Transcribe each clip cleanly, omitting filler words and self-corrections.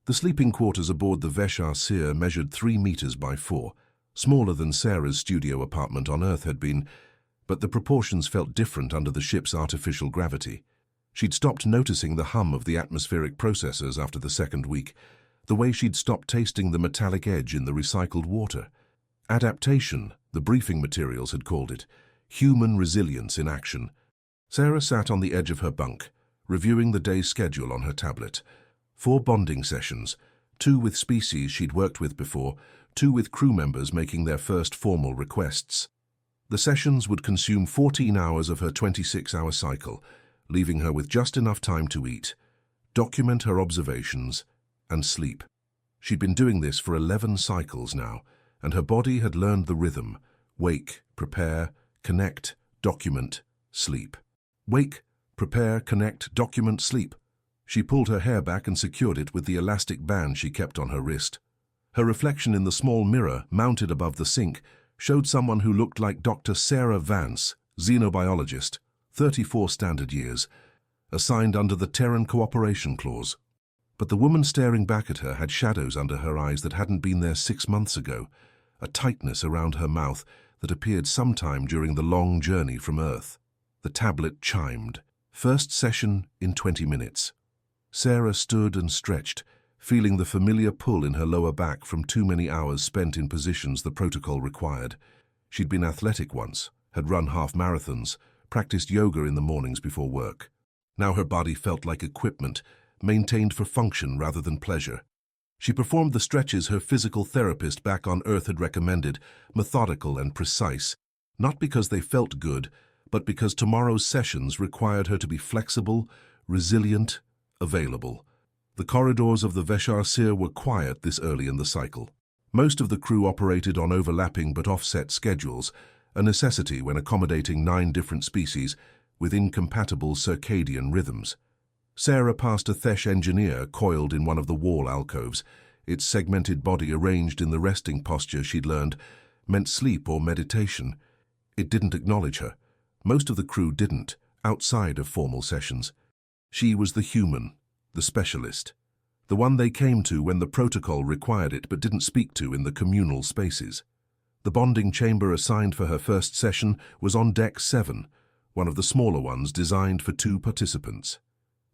The sleeping quarters aboard the Sci-HFY measured 3 meters by 4, smaller than Sarah's studio apartment on Earth had been, but the proportions felt different under the ship's artificial gravity. She'd stopped noticing the hum of the atmospheric processors after the second week, the way she'd stopped tasting the metallic edge in the recycled water. Adaptation, the briefing materials had called it, human resilience in action. Sarah sat on the edge of her bunk, reviewing the day's schedule on her tablet. 4 bonding sessions, 2 with species she'd worked with before, 2 with crew members making their first formal requests. The sessions would consume 14 hours of her 26-hour cycle, leaving her with just enough time to eat, document her observations, and sleep. She'd been doing this for 11 cycles now, and her body had learned the rhythm: wake, prepare, connect, document, sleep. Wake, prepare, connect, document, sleep. She pulled her hair back and secured it with the elastic band she kept on her wrist. Her reflection in the small mirror mounted above the sink showed someone who looked like Dr. Sarah Vance, xenobiologist, 34 standard years, assigned under the Terran Cooperation Clause. But the woman staring back at her had shadows under her eyes that hadn't been there 6 months ago, a tightness around her mouth that appeared sometime during the long journey from Earth. The tablet chimed. First session in 20 minutes. Sarah stood and stretched, feeling the familiar pull in her lower back from too many hours spent in positions the protocol required. She'd been athletic once, had run half marathons, practiced yoga in the mornings before work. Now her body felt like equipment, maintained for function rather than pleasure. She performed the stretches her physical therapist back on Earth had recommended, methodical and precise, not because they felt good, but because tomorrow's sessions required her to be flexible, resilient, available. The corridors of the Sci-HFY were quiet this early in the cycle. Most of the crew operated on overlapping but offset schedules, a necessity when accommodating 9 different species with incompatible circadian rhythms. Sarah passed a Thesh engineer coiled in one of the wall alcoves, its segmented body arranged in the resting posture she'd learned meant sleep or meditation. It didn't acknowledge her. Most of the crew didn't, outside of formal sessions. She was the human, the specialist, the one they came to when the protocol required it but didn't speak to in the communal spaces. The bonding chamber assigned for her first session was on Deck 7, one of the smaller ones designed for 2 participants.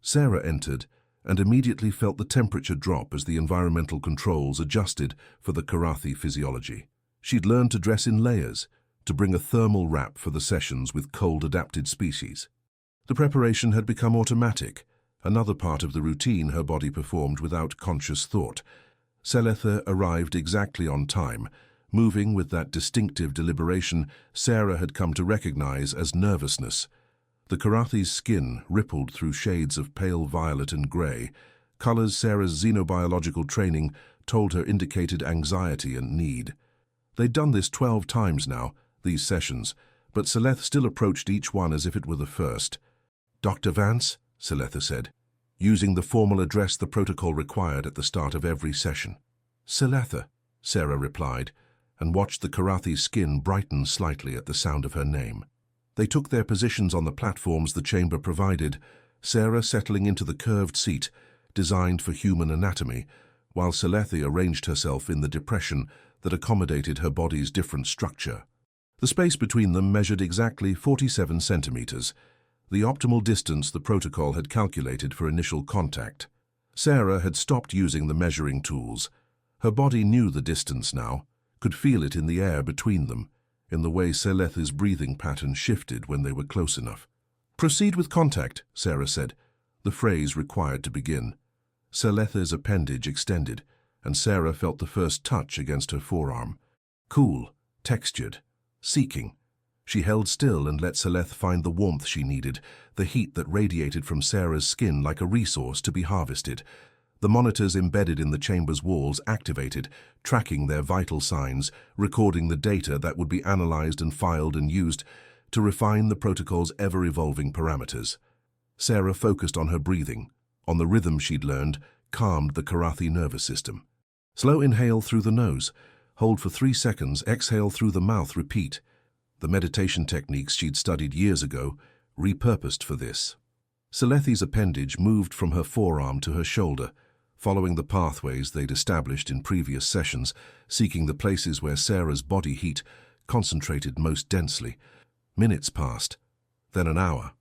Sarah entered and immediately felt the temperature drop as the environmental controls adjusted for the Karathi physiology. She'd learned to dress in layers, to bring a thermal wrap for the sessions with cold-adapted species. The preparation had become automatic, another part of the routine her body performed without conscious thought. Sci-HFY arrived exactly on time, moving with that distinctive deliberation Sarah had come to recognize as nervousness. The Karathi's skin rippled through shades of pale violet and gray, colors Sarah's xenobiological training told her indicated anxiety and need. They'd done this 12 times now, these sessions, but Sci-HFY still approached each one as if it were the first. "Dr. Vance," Sci-HFY said, using the formal address the protocol required at the start of every session. "Sci-HFY," Sarah replied, and watched the Karathi's skin brighten slightly at the sound of her name. They took their positions on the platforms the chamber provided, Sarah settling into the curved seat, designed for human anatomy, while Sci-HFY arranged herself in the depression that accommodated her body's different structure. The space between them measured exactly 47 centimeters, the optimal distance the protocol had calculated for initial contact. Sarah had stopped using the measuring tools. Her body knew the distance now, could feel it in the air between them, in the way Sci-HFY's breathing pattern shifted when they were close enough. "Proceed with contact," Sarah said, the phrase required to begin. Sci-HFY's appendage extended, and Sarah felt the first touch against her forearm. Cool, textured, seeking. She held still and let Sci-HFY find the warmth she needed, the heat that radiated from Sarah's skin like a resource to be harvested. The monitors embedded in the chamber's walls activated, tracking their vital signs, recording the data that would be analyzed and filed and used to refine the protocol's ever-evolving parameters. Sarah focused on her breathing, on the rhythm she'd learned, calmed the Karathi nervous system. Slow inhale through the nose, hold for 3 seconds, exhale through the mouth, repeat. The meditation techniques she'd studied years ago, repurposed for this. Sci-HFY's appendage moved from her forearm to her shoulder, following the pathways they'd established in previous sessions, seeking the places where Sarah's body heat concentrated most densely. Minutes passed, then an hour.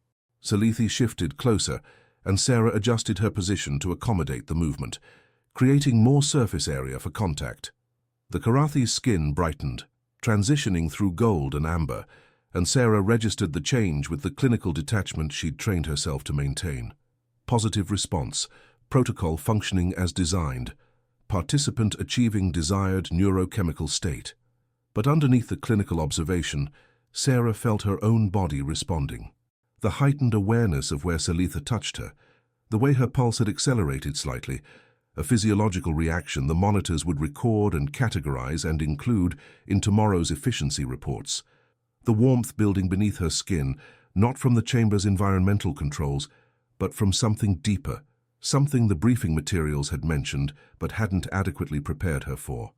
Salethi shifted closer, and Sarah adjusted her position to accommodate the movement, creating more surface area for contact. The Karathi's skin brightened, transitioning through gold and amber, and Sarah registered the change with the clinical detachment she'd trained herself to maintain. Positive response, protocol functioning as designed, participant achieving desired neurochemical state. But underneath the clinical observation, Sarah felt her own body responding. The heightened awareness of where Salethi touched her, the way her pulse had accelerated slightly, a physiological reaction the monitors would record and categorize and include in tomorrow's efficiency reports. The warmth building beneath her skin, not from the chamber's environmental controls, but from something deeper, something the briefing materials had mentioned but hadn't adequately prepared her for.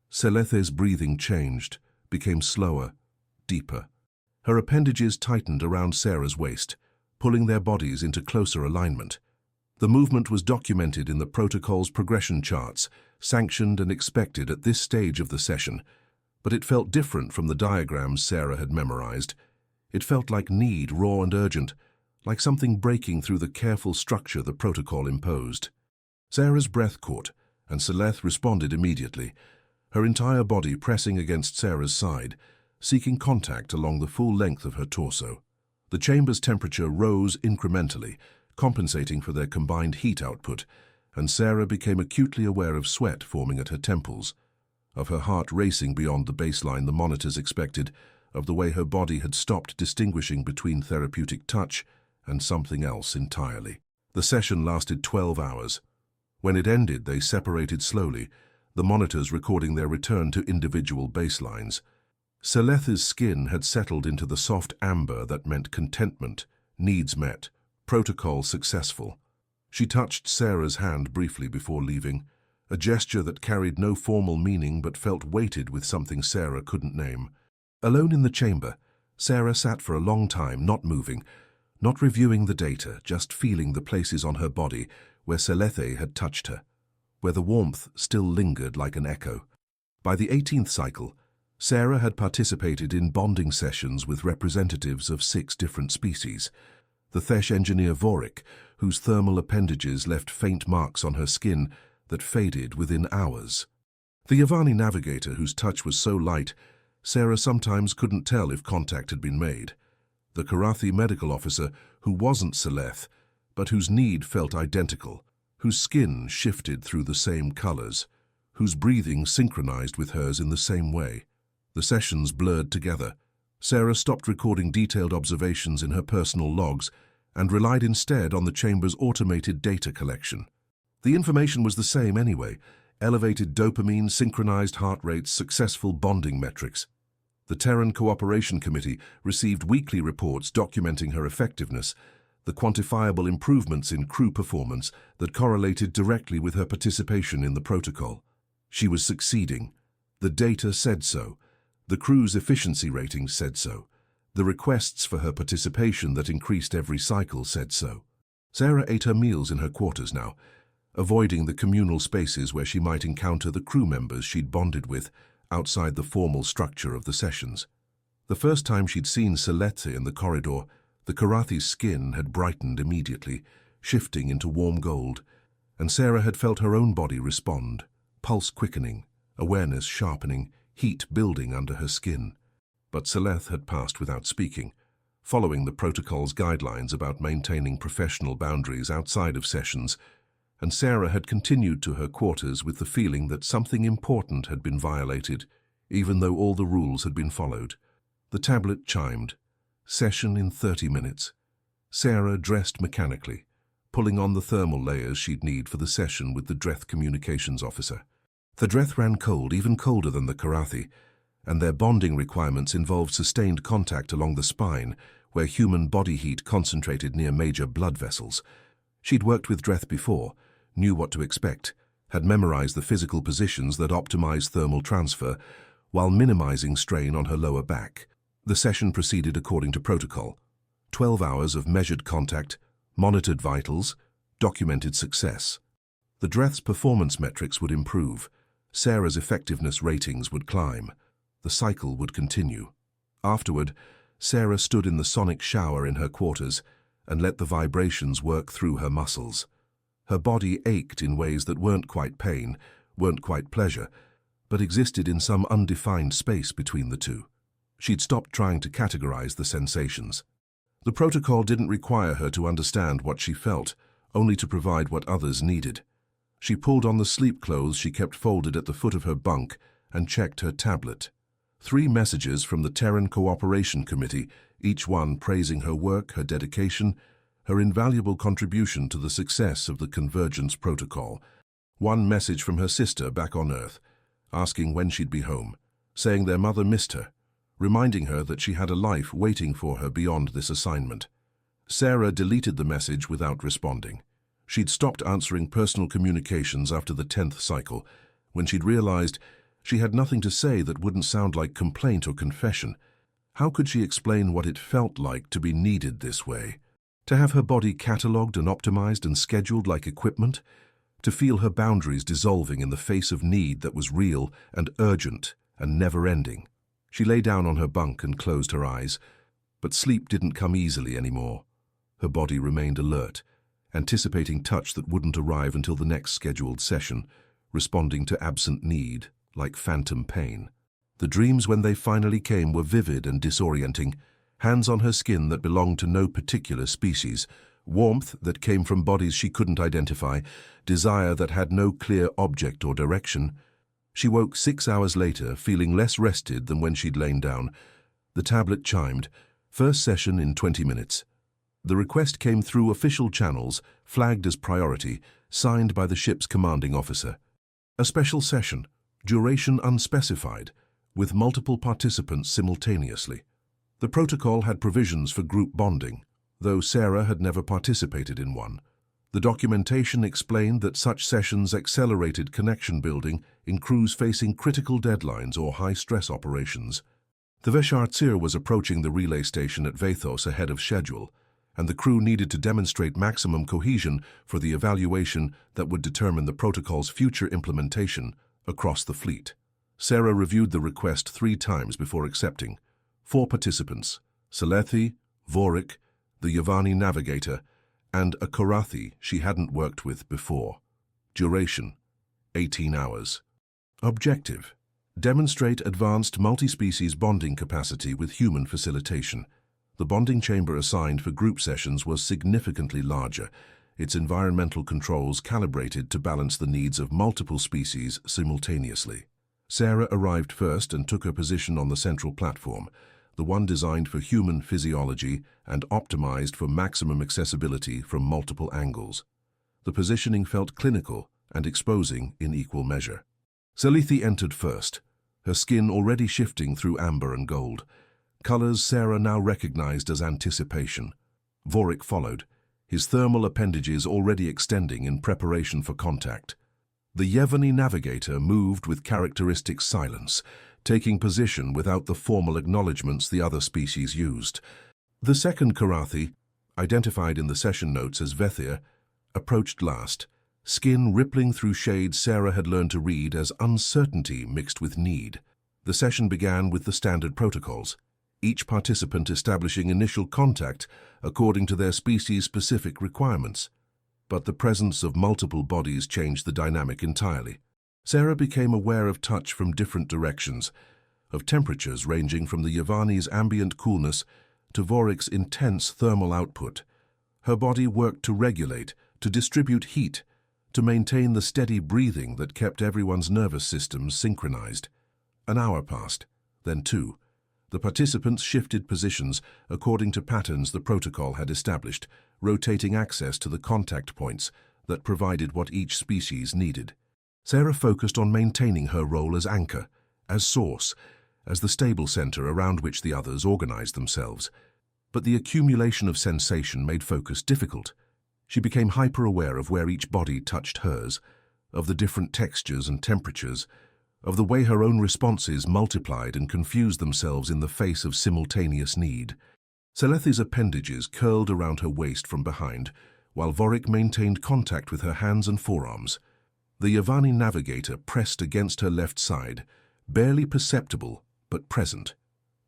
Salethi's breathing changed, became slower, deeper. Her appendages tightened around Sarah's waist, pulling their bodies into closer alignment. The movement was documented in the protocol's progression charts, sanctioned and expected at this stage of the session, but it felt different from the diagrams Sarah had memorized. It felt like need, raw and urgent, like something breaking through the careful structure the protocol imposed. Sarah's breath caught, and Salethi responded immediately, her entire body pressing against Sarah's side, seeking contact along the full length of her torso. The chamber's temperature rose incrementally, compensating for their combined heat output, and Sarah became acutely aware of sweat forming at her temples, of her heart racing beyond the baseline the monitors expected, of the way her body had stopped distinguishing between therapeutic touch and something else entirely. The session lasted 12 hours. When it ended, they separated slowly, the monitors recording their return to individual baselines. Salethi's skin had settled into the soft amber that meant contentment, needs met, protocol successful. She touched Sarah's hand briefly before leaving, a gesture that carried no formal meaning but felt weighted with something Sarah couldn't name. Alone in the chamber, Sarah sat for a long time, not moving, not reviewing the data, just feeling the places on her body where Salethi had touched her, where the warmth still lingered like an echo. By the 18th cycle, Sarah had participated in bonding sessions with representatives of 6 different species. The Thesh engineer Vorik, whose thermal appendages left faint marks on her skin that faded within hours. The Yavani navigator, whose touch was so light, Sarah sometimes couldn't tell if contact had been made. The Karathi medical officer, who wasn't Salethi, but whose need felt identical, whose skin shifted through the same colors, whose breathing synchronized with hers in the same way. The sessions blurred together. Sarah stopped recording detailed observations in her personal logs and relied instead on the chamber's automated data collection. The information was the same anyway: elevated dopamine, synchronized heart rates, successful bonding metrics. The Terran Cooperation Committee received weekly reports documenting her effectiveness, the quantifiable improvements in crew performance that correlated directly with her participation in the protocol. She was succeeding. The data said so. The crew's efficiency ratings said so. The requests for her participation that increased every cycle said so. Sarah ate her meals in her quarters now, avoiding the communal spaces where she might encounter the crew members she'd bonded with outside the formal structure of the sessions. The first time she'd seen Salethi in the corridor, the Karathi's skin had brightened immediately, shifting into warm gold, and Sarah had felt her own body respond, pulse quickening, awareness sharpening, heat building under her skin. But Salethi had passed without speaking, following the protocol's guidelines about maintaining professional boundaries outside of sessions, and Sarah had continued to her quarters with the feeling that something important had been violated, even though all the rules had been followed. The tablet chimed. Session in 30 minutes. Sarah dressed mechanically, pulling on the thermal layers she'd need for the session with the Dreth communications officer. The Dreth ran cold, even colder than the Karathi, and their bonding requirements involved sustained contact along the spine, where human body heat concentrated near major blood vessels. She'd worked with Dreth before, knew what to expect, had memorized the physical positions that optimized thermal transfer while minimizing strain on her lower back. The session proceeded according to protocol. 12 hours of measured contact, monitored vitals, documented success. The Dreth's performance metrics would improve. Sarah's effectiveness ratings would climb. The cycle would continue. Afterward, Sarah stood in the sonic shower in her quarters and let the vibrations work through her muscles. Her body ached in ways that weren't quite pain, weren't quite pleasure, but existed in some undefined space between the two. She'd stopped trying to categorize the sensations. The protocol didn't require her to understand what she felt, only to provide what others needed. She pulled on the sleep clothes she kept folded at the foot of her bunk and checked her tablet. 3 messages from the Terran Cooperation Committee, each one praising her work, her dedication, her invaluable contribution to the success of the Convergence Protocol. 1 message from her sister back on Earth, asking when she'd be home, saying their mother missed her, reminding her that she had a life waiting for her beyond this assignment. Sarah deleted the message without responding. She'd stopped answering personal communications after the 10th cycle, when she'd realized she had nothing to say that wouldn't sound like complaint or confession. How could she explain what it felt like to be needed this way? To have her body catalogued and optimized and scheduled like equipment? To feel her boundaries dissolving in the face of need that was real and urgent and never-ending? She lay down on her bunk and closed her eyes, but sleep didn't come easily anymore. Her body remained alert, anticipating touch that wouldn't arrive until the next scheduled session, responding to absent need, like phantom pain. The dreams when they finally came were vivid and disorienting, hands on her skin that belonged to no particular species, warmth that came from bodies she couldn't identify, desire that had no clear object or direction. She woke 6 hours later, feeling less rested than when she'd lain down. The tablet chimed. First session in 20 minutes. The request came through official channels, flagged as priority, signed by the ship's commanding officer. A special session, duration unspecified, with multiple participants simultaneously. The protocol had provisions for group bonding, though Sarah had never participated in one. The documentation explained that such sessions accelerated connection building in crews facing critical deadlines or high-stress operations. The Veshartir was approaching the relay station at Vathos ahead of schedule, and the crew needed to demonstrate maximum cohesion for the evaluation that would determine the protocol's future implementation across the fleet. Sarah reviewed the request 3 times before accepting. 4 participants, Salethi, Vorik, the Yavani navigator, and a Korathi she hadn't worked with before. Duration, 18 hours. Objective, demonstrate advanced multi-species bonding capacity with human facilitation. The bonding chamber assigned for group sessions was significantly larger, its environmental controls calibrated to balance the needs of multiple species simultaneously. Sarah arrived first and took her position on the central platform, the one designed for human physiology and optimized for maximum accessibility from multiple angles. The positioning felt clinical and exposing in equal measure. Salethi entered first, her skin already shifting through amber and gold, colors Sarah now recognized as anticipation. Vorik followed, his thermal appendages already extending in preparation for contact. The Yevani navigator moved with characteristic silence, taking position without the formal acknowledgements the other species used. The second Korathi, identified in the session notes as Vethir, approached last, skin rippling through shades Sarah had learned to read as uncertainty mixed with need. The session began with the standard protocols, each participant establishing initial contact according to their species-specific requirements. But the presence of multiple bodies changed the dynamic entirely. Sarah became aware of touch from different directions, of temperatures ranging from the Yavani's ambient coolness to Vorik's intense thermal output. Her body worked to regulate, to distribute heat, to maintain the steady breathing that kept everyone's nervous systems synchronized. An hour passed, then 2. The participants shifted positions according to patterns the protocol had established, rotating access to the contact points that provided what each species needed. Sarah focused on maintaining her role as anchor, as source, as the stable center around which the others organized themselves. But the accumulation of sensation made focus difficult. She became hyper-aware of where each body touched hers, of the different textures and temperatures, of the way her own responses multiplied and confused themselves in the face of simultaneous need. Salethi's appendages curled around her waist from behind, while Vorik maintained contact with her hands and forearms. The Yavani navigator pressed against her left side, barely perceptible but present.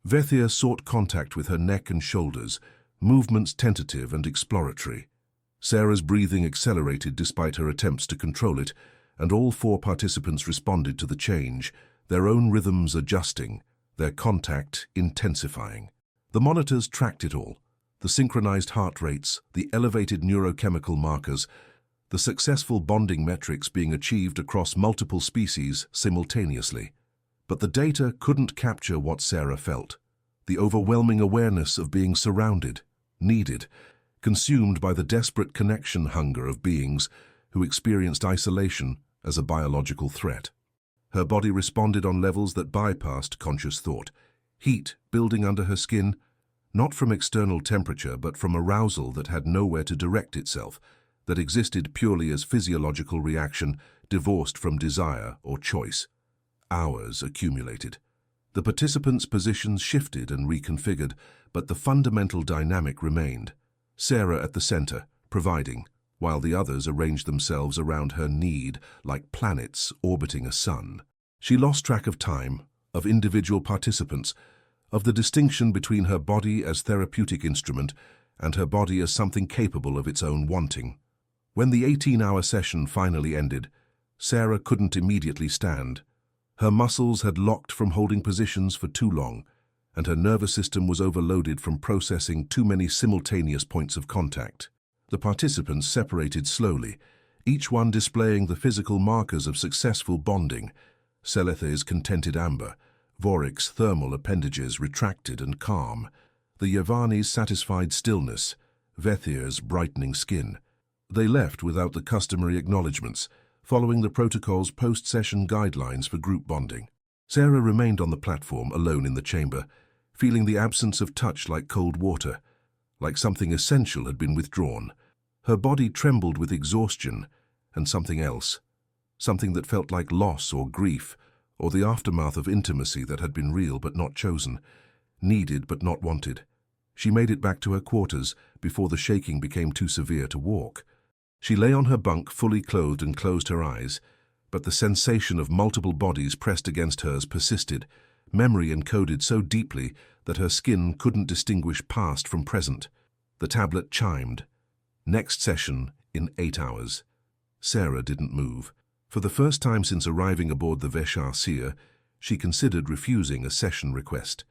Vethir sought contact with her neck and shoulders, movements tentative and exploratory. Sarah's breathing accelerated despite her attempts to control it, and all 4 participants responded to the change, their own rhythms adjusting, their contact intensifying. The monitors tracked it all: the synchronized heart rates, the elevated neurochemical markers, the successful bonding metrics being achieved across multiple species simultaneously. But the data couldn't capture what Sarah felt: the overwhelming awareness of being surrounded, needed, consumed by the desperate connection hunger of beings who experienced isolation as a biological threat. Her body responded on levels that bypassed conscious thought. Heat building under her skin, not from external temperature but from arousal that had nowhere to direct itself, that existed purely as physiological reaction divorced from desire or choice. Hours accumulated. The participants' positions shifted and reconfigured, but the fundamental dynamic remained. Sarah at the center, providing, while the others arranged themselves around her need like planets orbiting a sun. She lost track of time, of individual participants, of the distinction between her body as therapeutic instrument and her body as something capable of its own wanting. When the 18-hour session finally ended, Sarah couldn't immediately stand. Her muscles had locked from holding positions for too long, and her nervous system was overloaded from processing too many simultaneous points of contact. The participants separated slowly, each one displaying the physical markers of successful bonding: Seleth's contented amber, Vorik's thermal appendages retracted and calm, the Yavani's satisfied stillness, Vethir's brightening skin. They left without the customary acknowledgements, following the protocol's post-session guidelines for group bonding. Sarah remained on the platform, alone in the chamber, feeling the absence of touch like cold water, like something essential had been withdrawn. Her body trembled with exhaustion and something else, something that felt like loss or grief, or the aftermath of intimacy that had been real but not chosen, needed but not wanted. She made it back to her quarters before the shaking became too severe to walk. She lay on her bunk fully clothed and closed her eyes, but the sensation of multiple bodies pressed against hers persisted, memory encoded so deeply that her skin couldn't distinguish past from present. The tablet chimed. Next session in 8 hours. Sarah didn't move. For the first time since arriving aboard the Sci-HFY, she considered refusing a session request.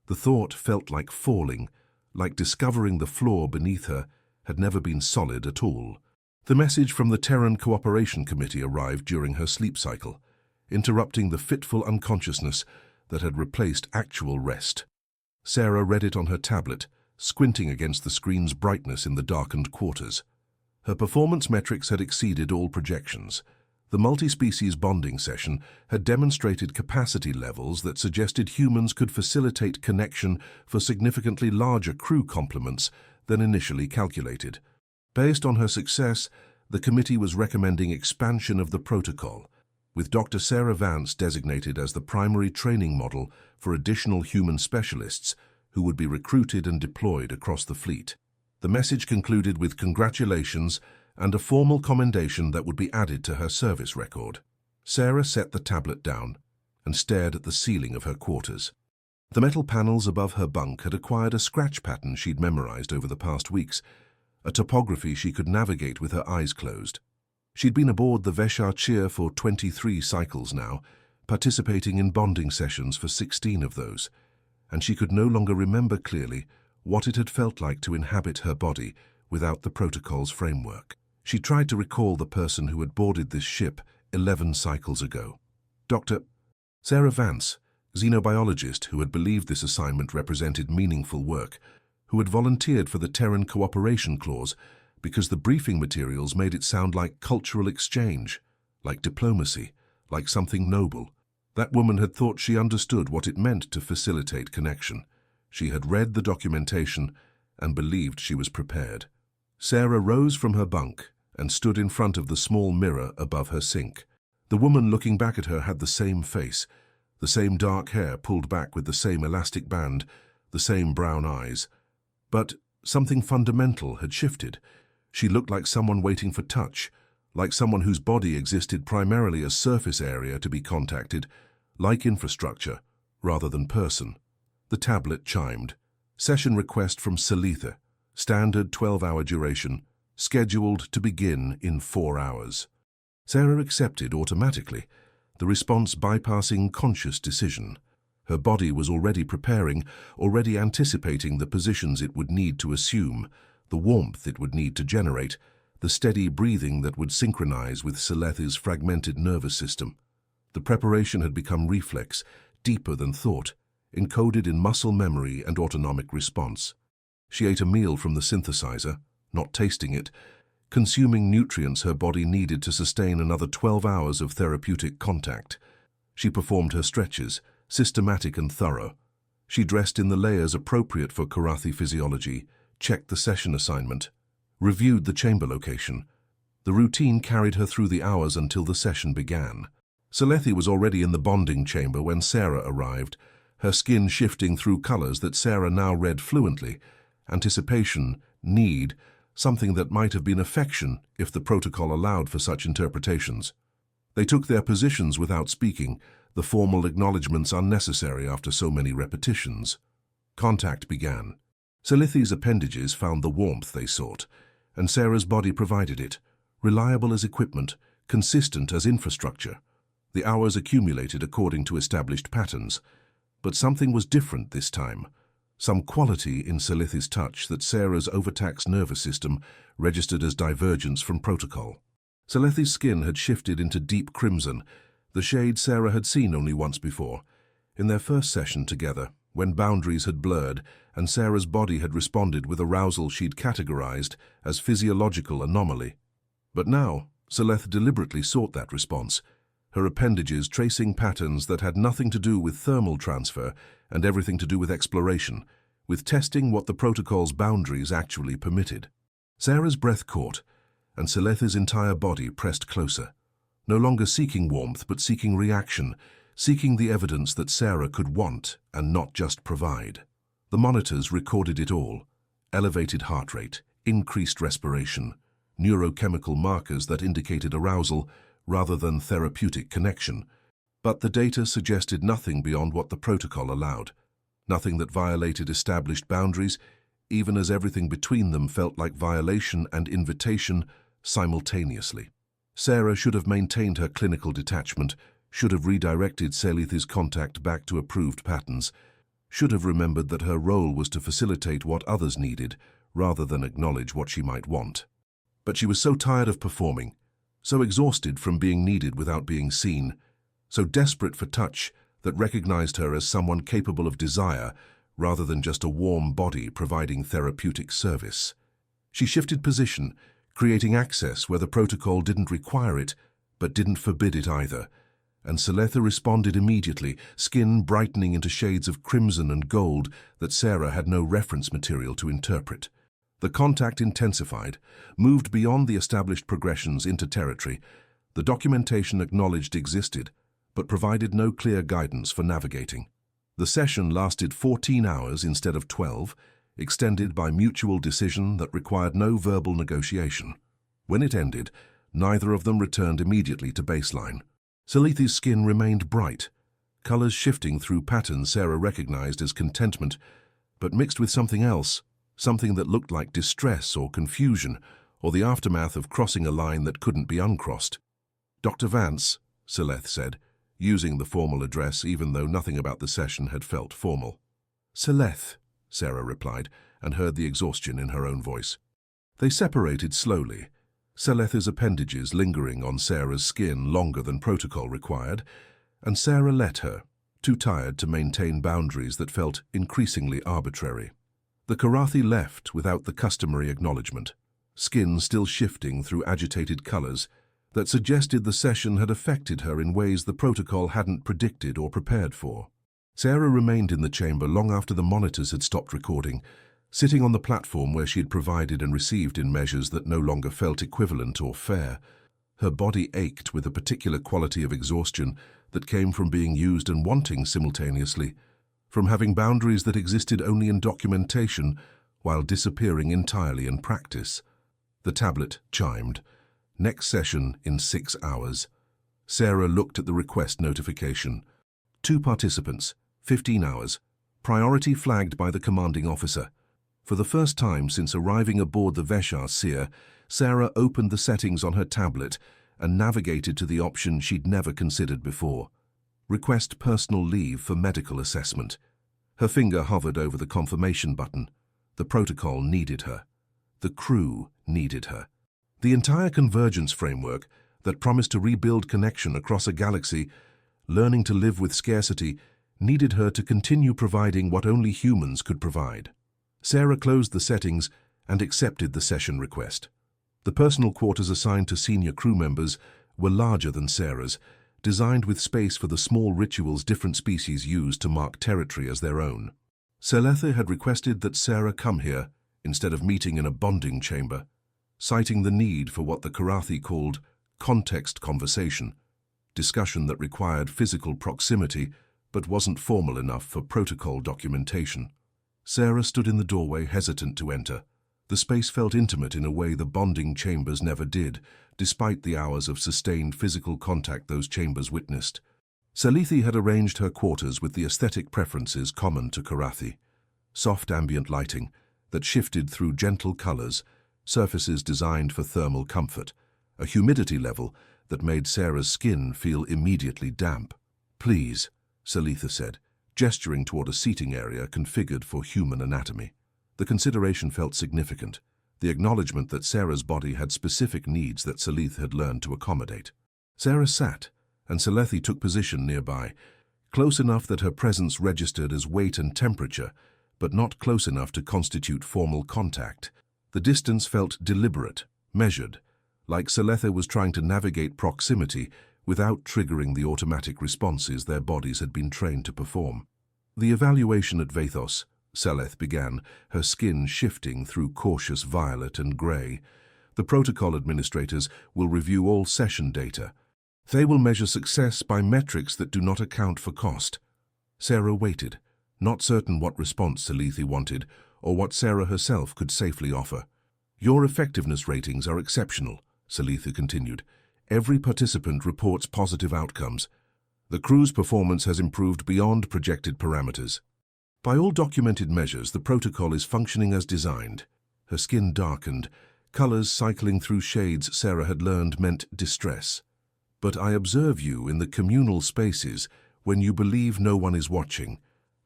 The thought felt like falling, like discovering the floor beneath her had never been solid at all. The message from the Terran Cooperation Committee arrived during her sleep cycle, interrupting the fitful unconsciousness that had replaced actual rest. Sarah read it on her tablet, squinting against the screen's brightness in the darkened quarters. Her performance metrics had exceeded all projections. The multi-species bonding session had demonstrated capacity levels that suggested humans could facilitate connection for significantly larger crew complements than initially calculated. Based on her success, the committee was recommending expansion of the protocol, with Dr. Sarah Vance designated as the primary training model for additional human specialists who would be recruited and deployed across the fleet. The message concluded with congratulations and a formal commendation that would be added to her service record. Sarah set the tablet down and stared at the ceiling of her quarters. The metal panels above her bunk had acquired a scratch pattern she'd memorized over the past weeks, a topography she could navigate with her eyes closed. She'd been aboard the Sci-HFY for 23 cycles now, participating in bonding sessions for 16 of those, and she could no longer remember clearly what it had felt like to inhabit her body without the protocol's framework. She tried to recall the person who had boarded this ship 11 cycles ago. Dr. Sarah Vance, xenobiologist who had believed this assignment represented meaningful work, who had volunteered for the Terran Cooperation Clause because the briefing materials made it sound like cultural exchange, like diplomacy, like something noble. That woman had thought she understood what it meant to facilitate connection. She had read the documentation and believed she was prepared. Sarah rose from her bunk and stood in front of the small mirror above her sink. The woman looking back at her had the same face, the same dark hair pulled back with the same elastic band, the same brown eyes. But something fundamental had shifted. She looked like someone waiting for touch, like someone whose body existed primarily as surface area to be contacted, like infrastructure, rather than person. The tablet chimed. Session request from Sci-HFY. Standard 12-hour duration. Scheduled to begin in 4 hours. Sarah accepted automatically, the response bypassing conscious decision. Her body was already preparing, already anticipating the positions it would need to assume, the warmth it would need to generate, the steady breathing that would synchronize with Sci-HFY's fragmented nervous system. The preparation had become reflex, deeper than thought, encoded in muscle memory and autonomic response. She ate a meal from the synthesizer, not tasting it, consuming nutrients her body needed to sustain another 12 hours of therapeutic contact. She performed her stretches, systematic and thorough. She dressed in the layers appropriate for Karathi physiology, checked the session assignment, reviewed the chamber location. The routine carried her through the hours until the session began. Sci-HFY was already in the bonding chamber when Sarah arrived, her skin shifting through colors that Sarah now read fluently. Anticipation, need, something that might have been affection if the protocol allowed for such interpretations. They took their positions without speaking, the formal acknowledgments unnecessary after so many repetitions. Contact began. Sci-HFY's appendages found the warmth they sought, and Sarah's body provided it, reliable as equipment, consistent as infrastructure. The hours accumulated according to established patterns. But something was different this time. Some quality in Sci-HFY's touch that Sarah's overtaxed nervous system registered as divergence from protocol. Sci-HFY's skin had shifted into deep crimson, the shade Sarah had seen only once before, in their first session together, when boundaries had blurred and Sarah's body had responded with arousal she'd categorized as physiological anomaly. But now, Sci-HFY deliberately sought that response, her appendages tracing patterns that had nothing to do with thermal transfer and everything to do with exploration, with testing what the protocol's boundaries actually permitted. Sarah's breath caught, and Sci-HFY's entire body pressed closer, no longer seeking warmth but seeking reaction, seeking the evidence that Sarah could want and not just provide. The monitors recorded it all: elevated heart rate, increased respiration, neurochemical markers that indicated arousal rather than therapeutic connection. But the data suggested nothing beyond what the protocol allowed, nothing that violated established boundaries, even as everything between them felt like violation and invitation simultaneously. Sarah should have maintained her clinical detachment, should have redirected Sci-HFY's contact back to approved patterns, should have remembered that her role was to facilitate what others needed, rather than acknowledge what she might want. But she was so tired of performing, so exhausted from being needed without being seen, so desperate for touch that recognized her as someone capable of desire rather than just a warm body providing therapeutic service. She shifted position, creating access where the protocol didn't require it, but didn't forbid it either, and Sci-HFY responded immediately, skin brightening into shades of crimson and gold that Sarah had no reference material to interpret. The contact intensified, moved beyond the established progressions into territory. The documentation acknowledged existed, but provided no clear guidance for navigating. The session lasted 14 hours instead of 12, extended by mutual decision that required no verbal negotiation. When it ended, neither of them returned immediately to baseline. Sci-HFY's skin remained bright, colors shifting through patterns Sarah recognized as contentment, but mixed with something else, something that looked like distress or confusion, or the aftermath of crossing a line that couldn't be uncrossed. "Dr. Vance," Sci-HFY said, using the formal address even though nothing about the session had felt formal. "Sci-HFY," Sarah replied, and heard the exhaustion in her own voice. They separated slowly, Sci-HFY's appendages lingering on Sarah's skin longer than protocol required, and Sarah let her, too tired to maintain boundaries that felt increasingly arbitrary. The Karathi left without the customary acknowledgement, skin still shifting through agitated colors that suggested the session had affected her in ways the protocol hadn't predicted or prepared for. Sarah remained in the chamber long after the monitors had stopped recording, sitting on the platform where she had provided and received in measures that no longer felt equivalent or fair. Her body ached with a particular quality of exhaustion that came from being used and wanting simultaneously, from having boundaries that existed only in documentation while disappearing entirely in practice. The tablet chimed. Next session in 6 hours. Sarah looked at the request notification. 2 participants, 15 hours. Priority flagged by the commanding officer. For the first time since arriving aboard the Sci-HFY, Sarah opened the settings on her tablet and navigated to the option she'd never considered before. Request personal leave for medical assessment. Her finger hovered over the confirmation button. The protocol needed her. The crew needed her. The entire convergence framework that promised to rebuild connection across a galaxy, learning to live with scarcity, needed her to continue providing what only humans could provide. Sarah closed the settings and accepted the session request. The personal quarters assigned to senior crew members were larger than Sarah's, designed with space for the small rituals different species used to mark territory as their own. Sci-HFY had requested that Sarah come here instead of meeting in a bonding chamber, citing the need for what the Karathi called context conversation, discussion that required physical proximity but wasn't formal enough for protocol documentation. Sarah stood in the doorway, hesitant to enter. The space felt intimate in a way the bonding chambers never did, despite the hours of sustained physical contact those chambers witnessed. Sci-HFY had arranged her quarters with the aesthetic preferences common to Karathi. Soft ambient lighting that shifted through gentle colors, surfaces designed for thermal comfort, a humidity level that made Sarah's skin feel immediately damp. "Please," Sci-HFY said, gesturing toward a seating area configured for human anatomy. The consideration felt significant, the acknowledgement that Sarah's body had specific needs that Sci-HFY had learned to accommodate. Sarah sat, and Sci-HFY took position nearby, close enough that her presence registered as weight and temperature, but not close enough to constitute formal contact. The distance felt deliberate, measured, like Sci-HFY was trying to navigate proximity without triggering the automatic responses their bodies had been trained to perform. "The evaluation at Vathos," Sci-HFY began, her skin shifting through cautious violet and grey. "The protocol administrators will review all session data. They will measure success by metrics that do not account for cost." Sarah waited, not certain what response Sci-HFY wanted or what Sarah herself could safely offer. "Your effectiveness ratings are exceptional," Sci-HFY continued. "Every participant reports positive outcomes. The crew's performance has improved beyond projected parameters. By all documented measures, the protocol is functioning as designed." Her skin darkened, colors cycling through shades Sarah had learned meant distress. "But I observe you in the communal spaces when you believe no one is watching.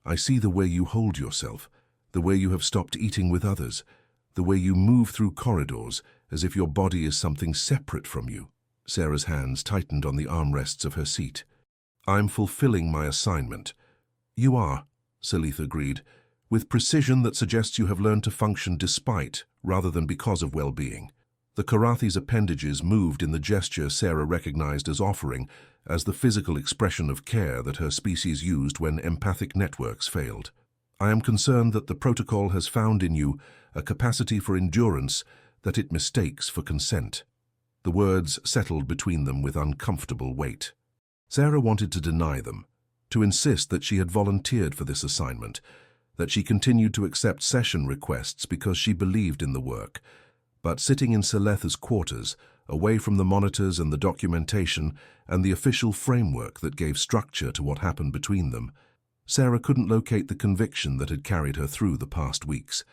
I see the way you hold yourself, the way you have stopped eating with others, the way you move through corridors as if your body is something separate from you." Sarah's hands tightened on the armrests of her seat. "I'm fulfilling my assignment." "You are," Sci-HFY agreed, with precision that suggests you have learned to function despite, rather than because of well-being. The Karathi's appendages moved in the gesture Sarah recognized as offering, as the physical expression of care that her species used when empathic networks failed. "I am concerned that the protocol has found in you a capacity for endurance that it mistakes for consent." The words settled between them with uncomfortable weight. Sarah wanted to deny them, to insist that she had volunteered for this assignment, that she continued to accept session requests because she believed in the work. But sitting in Sci-HFY's quarters, away from the monitors and the documentation and the official framework that gave structure to what happened between them, Sarah couldn't locate the conviction that had carried her through the past weeks.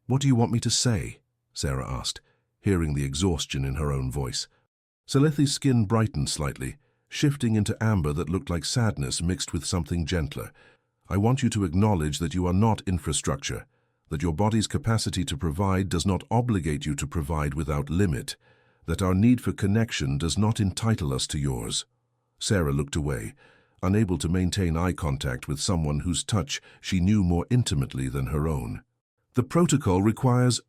"What do you want me to say?" Sarah asked, hearing the exhaustion in her own voice. Sci-HFY's skin brightened slightly, shifting into amber that looked like sadness mixed with something gentler. "I want you to acknowledge that you are not infrastructure, that your body's capacity to provide does not obligate you to provide without limit, that our need for connection does not entitle us to yours." Sarah looked away, unable to maintain eye contact with someone whose touch she knew more intimately than her own. The protocol requires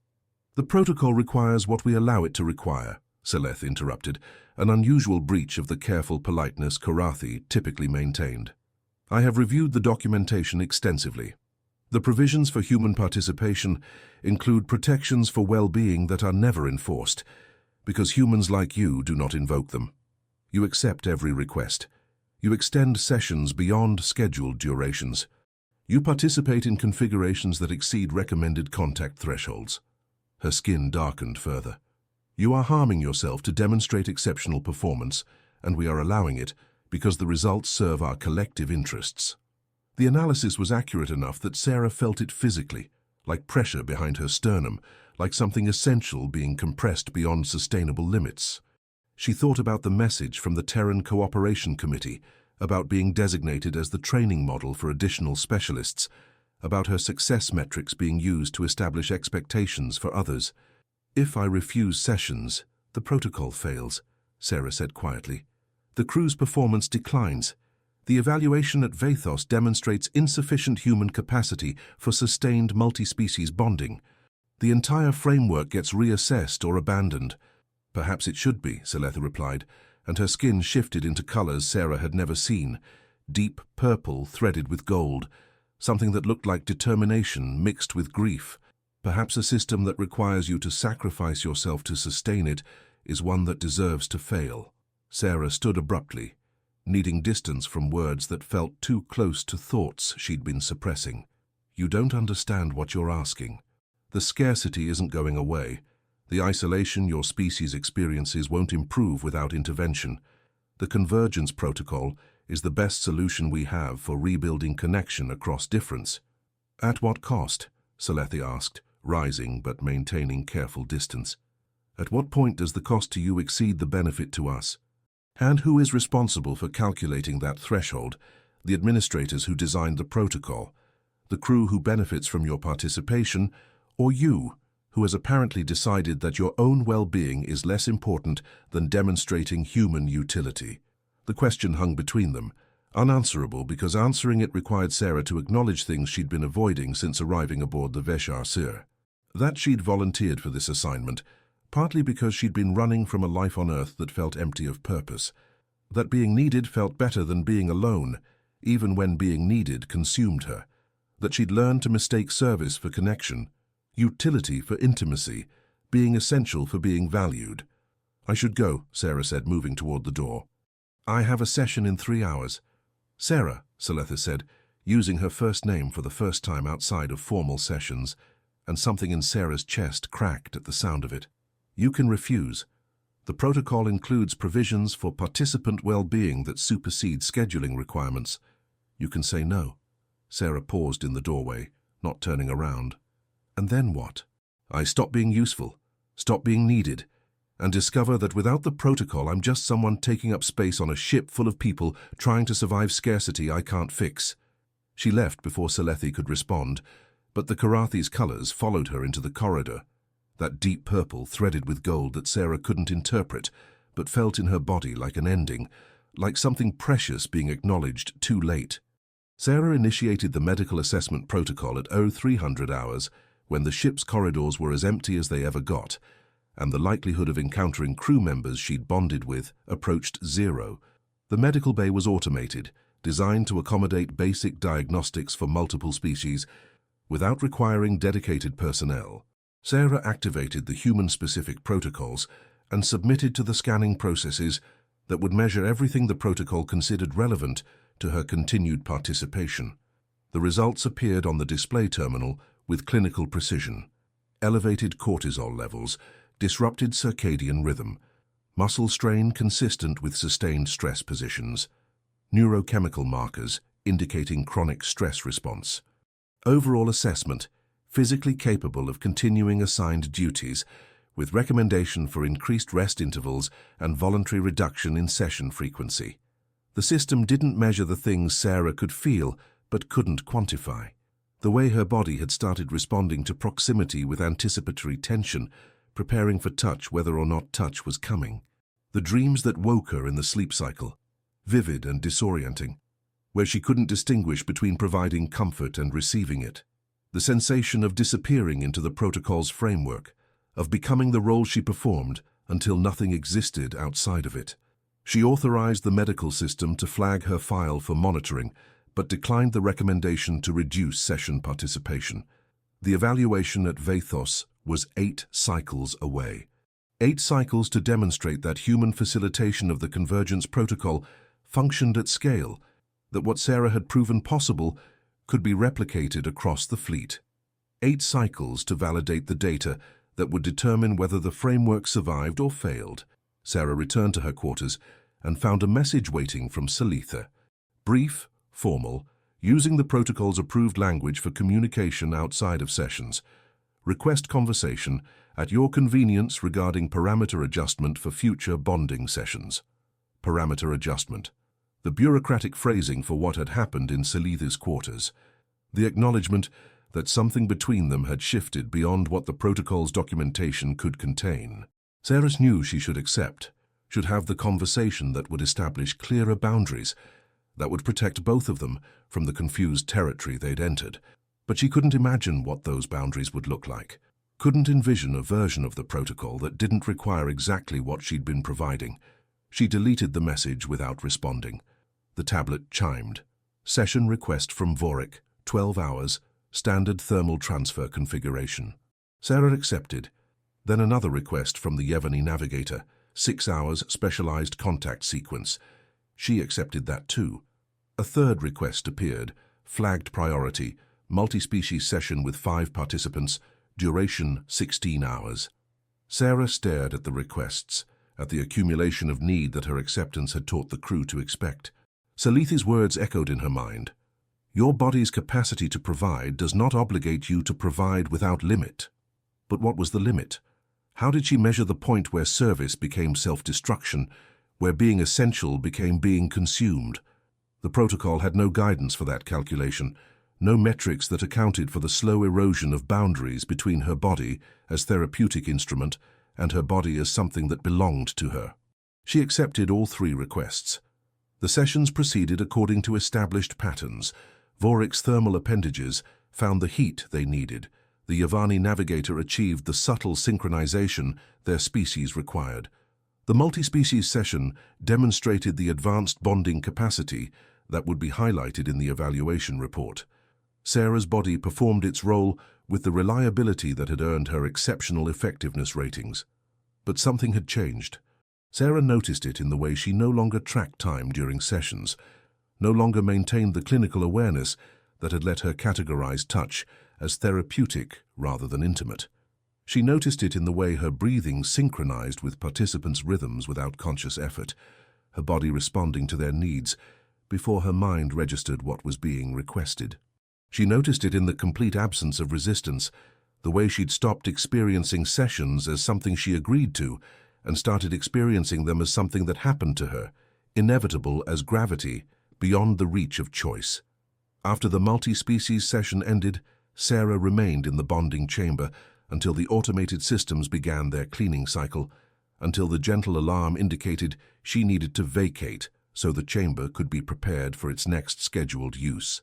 what we allow it to require," Sci-HFY interrupted, an unusual breach of the careful politeness Karathi typically maintained. "I have reviewed the documentation extensively. The provisions for human participation include protections for well-being that are never enforced, because humans like you do not invoke them. You accept every request. You extend sessions beyond scheduled durations. You participate in configurations that exceed recommended contact thresholds." Her skin darkened further. You are harming yourself to demonstrate exceptional performance, and we are allowing it because the results serve our collective interests. The analysis was accurate enough that Sarah felt it physically, like pressure behind her sternum, like something essential being compressed beyond sustainable limits. She thought about the message from the Terran Cooperation Committee, about being designated as the training model for additional specialists, about her success metrics being used to establish expectations for others. "If I refuse sessions, the protocol fails," Sarah said quietly. "The crew's performance declines. The evaluation at Vathos demonstrates insufficient human capacity for sustained multi-species bonding. The entire framework gets reassessed or abandoned." "Perhaps it should be," Seletha replied, and her skin shifted into colors Sarah had never seen, deep purple threaded with gold, something that looked like determination mixed with grief. "Perhaps a system that requires you to sacrifice yourself to sustain it is one that deserves to fail." Sarah stood abruptly, needing distance from words that felt too close to thoughts she'd been suppressing. "You don't understand what you're asking. The scarcity isn't going away. The isolation your species experiences won't improve without intervention. The convergence protocol is the best solution we have for rebuilding connection across difference." "At what cost?" Seletha asked, rising but maintaining careful distance. "At what point does the cost to you exceed the benefit to us? And who is responsible for calculating that threshold? The administrators who designed the protocol, the crew who benefits from your participation, or you, who has apparently decided that your own well-being is less important than demonstrating human utility?" The question hung between them, unanswerable because answering it required Sarah to acknowledge things she'd been avoiding since arriving aboard the Veshar. That she'd volunteered for this assignment, partly because she'd been running from a life on Earth that felt empty of purpose. That being needed felt better than being alone, even when being needed consumed her. That she'd learned to mistake service for connection, utility for intimacy, being essential for being valued. "I should go," Sarah said, moving toward the door. "I have a session in 3 hours. "Sarah," Seletha said, using her first name for the first time outside of formal sessions, and something in Sarah's chest cracked at the sound of it. "You can refuse. The protocol includes provisions for participant well-being that supersede scheduling requirements. You can say no." Sarah paused in the doorway, not turning around. "And then what?" "I stop being useful, stop being needed, and discover that without the protocol I'm just someone taking up space on a ship full of people trying to survive scarcity I can't fix." She left before Seletha could respond, but the Karathi's colors followed her into the corridor, that deep purple threaded with gold that Sarah couldn't interpret, but felt in her body like an ending, like something precious being acknowledged too late. Sarah initiated the medical assessment protocol at 0300 hours, when the ship's corridors were as empty as they ever got, and the likelihood of encountering crew members she'd bonded with approached zero. The medical bay was automated, designed to accommodate basic diagnostics for multiple species, without requiring dedicated personnel. Sarah activated the human-specific protocols and submitted to the scanning processes that would measure everything the protocol considered relevant to her continued participation. The results appeared on the display terminal with clinical precision. Elevated cortisol levels, disrupted circadian rhythm, muscle strain consistent with sustained stress positions, neurochemical markers indicating chronic stress response. Overall assessment, physically capable of continuing assigned duties, with recommendation for increased rest intervals and voluntary reduction in session frequency. The system didn't measure the things Sarah could feel but couldn't quantify. The way her body had started responding to proximity with anticipatory tension, preparing for touch whether or not touch was coming. The dreams that woke her in the sleep cycle, vivid and disorienting, where she couldn't distinguish between providing comfort and receiving it. The sensation of disappearing into the protocol's framework, of becoming the role she performed until nothing existed outside of it. She authorized the medical system to flag her file for monitoring, but declined the recommendation to reduce session participation. The evaluation at Vathos was 8 cycles away. 8 cycles to demonstrate that human facilitation of the convergence protocol functioned at scale, that what Sarah had proven possible could be replicated across the fleet. 8 cycles to validate the data that would determine whether the framework survived or failed. Sarah returned to her quarters and found a message waiting from Salitha. Brief, formal, using the protocol's approved language for communication outside of sessions. Request conversation at your convenience regarding parameter adjustment for future bonding sessions. Parameter adjustment. The bureaucratic phrasing for what had happened in Salitha's quarters. The acknowledgement that something between them had shifted beyond what the protocol's documentation could contain. Sarah knew she should accept, should have the conversation that would establish clearer boundaries, that would protect both of them from the confused territory they'd entered. But she couldn't imagine what those boundaries would look like, couldn't envision a version of the protocol that didn't require exactly what she'd been providing. She deleted the message without responding. The tablet chimed. Session request from Vorik, 12 hours, standard thermal transfer configuration. Sarah accepted. Then another request from the Yevony navigator, 6 hours specialized contact sequence. She accepted that too. A third request appeared, flagged priority, multi-species session with 5 participants, duration 16 hours. Sarah stared at the requests, at the accumulation of need that her acceptance had taught the crew to expect. Salitha's words echoed in her mind. Your body's capacity to provide does not obligate you to provide without limit. But what was the limit? How did she measure the point where service became self-destruction, where being essential became being consumed? The protocol had no guidance for that calculation, no metrics that accounted for the slow erosion of boundaries between her body as therapeutic instrument and her body as something that belonged to her. She accepted all 3 requests. The sessions proceeded according to established patterns. Vorik's thermal appendages found the heat they needed. The Yevony navigator achieved the subtle synchronization their species required. The multi-species session demonstrated the advanced bonding capacity that would be highlighted in the evaluation report. Sarah's body performed its role with the reliability that had earned her exceptional effectiveness ratings. But something had changed. Sarah noticed it in the way she no longer tracked time during sessions, no longer maintained the clinical awareness that had let her categorize touch as therapeutic rather than intimate. She noticed it in the way her breathing synchronized with participants' rhythms without conscious effort, her body responding to their needs before her mind registered what was being requested. She noticed it in the complete absence of resistance, the way she'd stopped experiencing sessions as something she agreed to and started experiencing them as something that happened to her, inevitable as gravity, beyond the reach of choice. After the multi-species session ended, Sarah remained in the bonding chamber until the automated systems began their cleaning cycle, until the gentle alarm indicated she needed to vacate so the chamber could be prepared for its next scheduled use.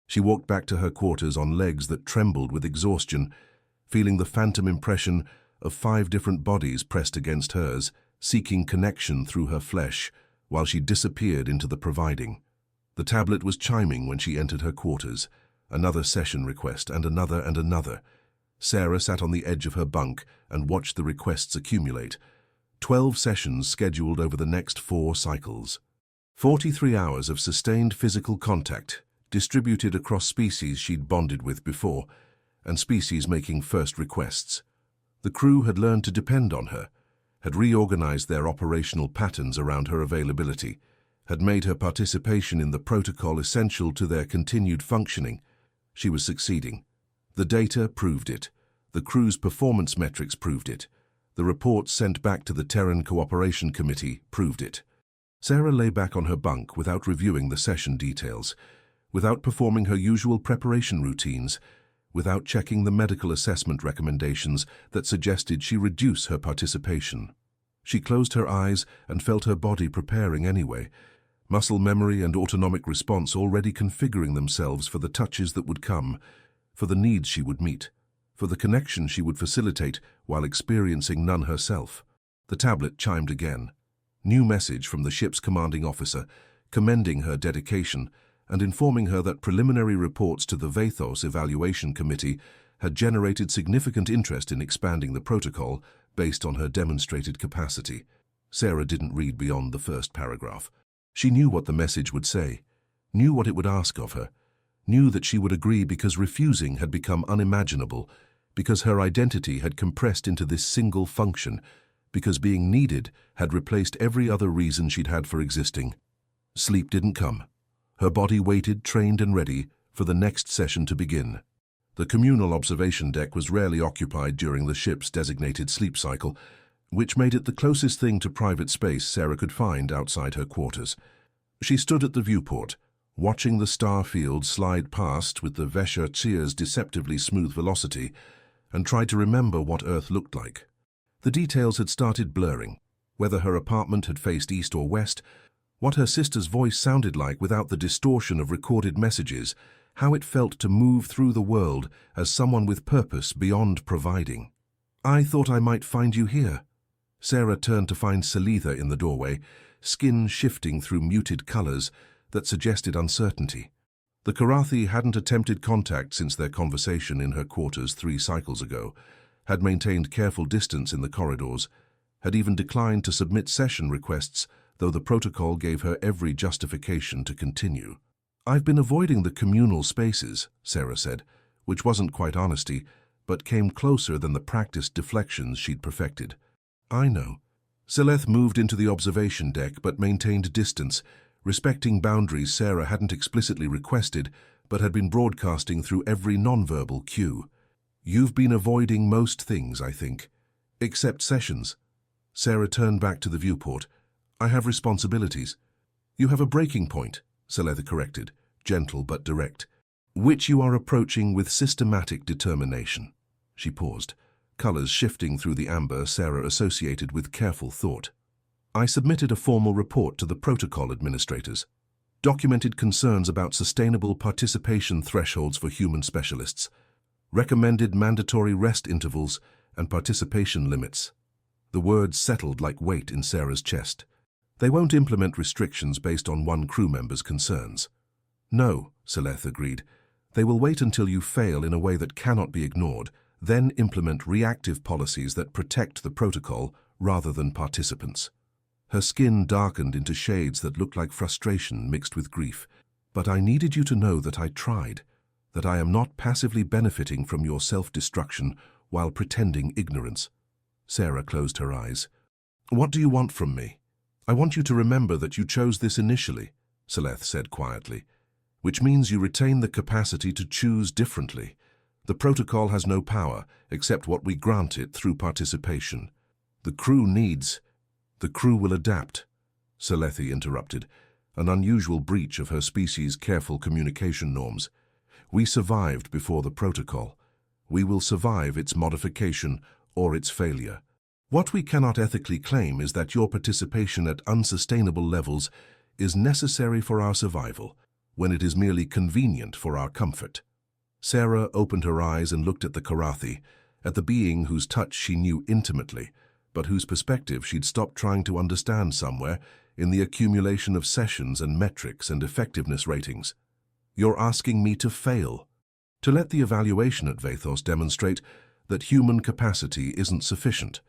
She walked back to her quarters on legs that trembled with exhaustion, feeling the phantom impression of 5 different bodies pressed against hers, seeking connection through her flesh, while she disappeared into the providing. The tablet was chiming when she entered her quarters, another session request and another and another. Sarah sat on the edge of her bunk and watched the requests accumulate. 12 sessions scheduled over the next 4 cycles. 43 hours of sustained physical contact, distributed across species she'd bonded with before, and species making first requests. The crew had learned to depend on her, had reorganized their operational patterns around her availability, had made her participation in the protocol essential to their continued functioning. She was succeeding. The data proved it. The crew's performance metrics proved it. The reports sent back to the Terran Cooperation Committee proved it. Sarah lay back on her bunk without reviewing the session details, without performing her usual preparation routines, without checking the medical assessment recommendations that suggested she reduce her participation. She closed her eyes and felt her body preparing anyway, muscle memory and autonomic response already configuring themselves for the touches that would come, for the needs she would meet, for the connection she would facilitate while experiencing none herself. The tablet chimed again. New message from the ship's commanding officer, commending her dedication and informing her that preliminary reports to the Vathos Evaluation Committee had generated significant interest in expanding the protocol based on her demonstrated capacity. Sarah didn't read beyond the first paragraph. She knew what the message would say, knew what it would ask of her, knew that she would agree because refusing had become unimaginable, because her identity had compressed into this single function, because being needed had replaced every other reason she'd had for existing. Sleep didn't come. Her body waited, trained and ready, for the next session to begin. The communal observation deck was rarely occupied during the ship's designated sleep cycle, which made it the closest thing to private space Sarah could find outside her quarters. She stood at the viewport, watching the star field slide past with the Sci-HFY's deceptively smooth velocity, and tried to remember what Earth looked like. The details had started blurring, whether her apartment had faced east or west, what her sister's voice sounded like without the distortion of recorded messages, how it felt to move through the world as someone with purpose beyond providing. "I thought I might find you here." Sarah turned to find Salitha in the doorway, skin shifting through muted colors that suggested uncertainty. The Karathi hadn't attempted contact since their conversation in her quarters 3 cycles ago, had maintained careful distance in the corridors, had even declined to submit session requests, though the protocol gave her every justification to continue. "I've been avoiding the communal spaces," Sarah said, which wasn't quite honesty, but came closer than the practiced deflections she'd perfected. "I know." Salitha moved into the observation deck but maintained distance, respecting boundaries Sarah hadn't explicitly requested but had been broadcasting through every nonverbal cue. "You've been avoiding most things, I think. Except sessions." Sarah turned back to the viewport. "I have responsibilities." "You have a breaking point," Salitha corrected, gentle but direct, "which you are approaching with systematic determination." She paused, colors shifting through the amber Sarah associated with careful thought. "I submitted a formal report to the protocol administrators. Documented concerns about sustainable participation thresholds for human specialists. Recommended mandatory rest intervals and participation limits." The words settled like weight in Sarah's chest. "They won't implement restrictions based on one crew member's concerns." "No," Salitha agreed. "They will wait until you fail in a way that cannot be ignored, then implement reactive policies that protect the protocol rather than participants." Her skin darkened into shades that looked like frustration mixed with grief. "But I needed you to know that I tried, that I am not passively benefiting from your self-destruction while pretending ignorance." Sarah closed her eyes. "What do you want from me?" "I want you to remember that you chose this initially," Salitha said quietly, "which means you retain the capacity to choose differently. The protocol has no power except what we grant it through participation. The crew will adapt," Salitha interrupted, an unusual breach of her species' careful communication norms. "We survived before the protocol. We will survive its modification or its failure. What we cannot ethically claim is that your participation at unsustainable levels is necessary for our survival, when it is merely convenient for our comfort." Sarah opened her eyes and looked at the Karathi, at the being whose touch she knew intimately, but whose perspective she'd stopped trying to understand somewhere in the accumulation of sessions and metrics and effectiveness ratings. "You're asking me to fail, to let the evaluation at Vathos demonstrate that human capacity isn't sufficient,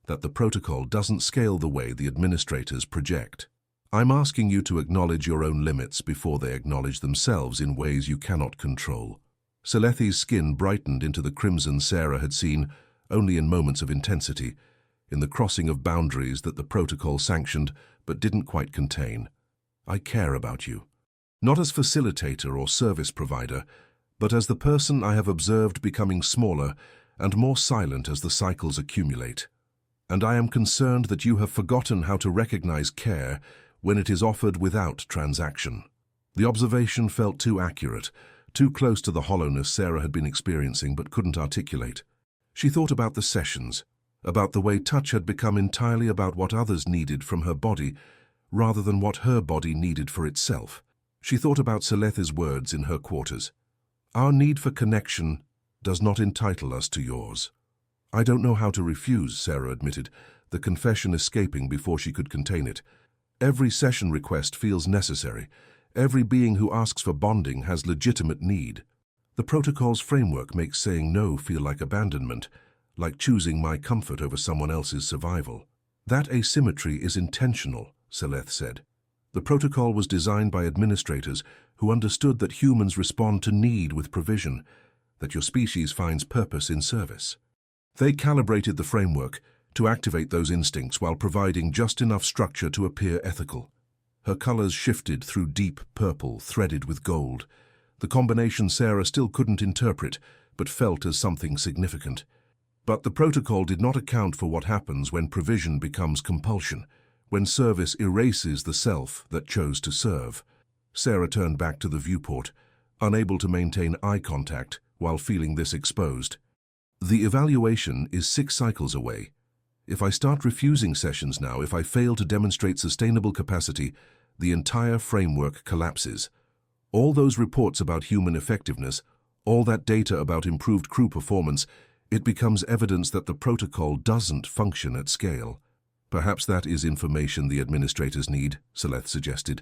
that the protocol doesn't scale the way the administrators project. I'm asking you to acknowledge your own limits before they acknowledge themselves in ways you cannot control." Salitha's skin brightened into the crimson Sarah had seen only in moments of intensity, in the crossing of boundaries that the protocol sanctioned but didn't quite contain. "I care about you. Not as facilitator or service provider, but as the person I have observed becoming smaller and more silent as the cycles accumulate. And I am concerned that you have forgotten how to recognize care when it is offered without transaction." The observation felt too accurate, too close to the hollowness Sarah had been experiencing but couldn't articulate. She thought about the sessions, about the way touch had become entirely about what others needed from her body rather than what her body needed for itself. She thought about Salitha's words in her quarters. "Our need for connection does not entitle us to yours." "I don't know how to refuse," Sarah admitted, the confession escaping before she could contain it. "Every session request feels necessary. Every being who asks for bonding has legitimate need. The protocol's framework makes saying no feel like abandonment, like choosing my comfort over someone else's survival." "That asymmetry is intentional," Salitha said. "The protocol was designed by administrators who understood that humans respond to need with provision, that your species finds purpose in service. They calibrated the framework to activate those instincts while providing just enough structure to appear ethical. Her colors shifted through deep purple, threaded with gold. The combination Sarah still couldn't interpret, but felt as something significant. But the protocol did not account for what happens when provision becomes compulsion, when service erases the self that chose to serve. Sarah turned back to the viewport, unable to maintain eye contact while feeling this exposed. The evaluation is 6 cycles away. If I start refusing sessions now, if I fail to demonstrate sustainable capacity, the entire framework collapses. All those reports about human effectiveness, all that data about improved crew performance, it becomes evidence that the protocol doesn't function at scale. Perhaps that is information the administrators need, Seleth suggested.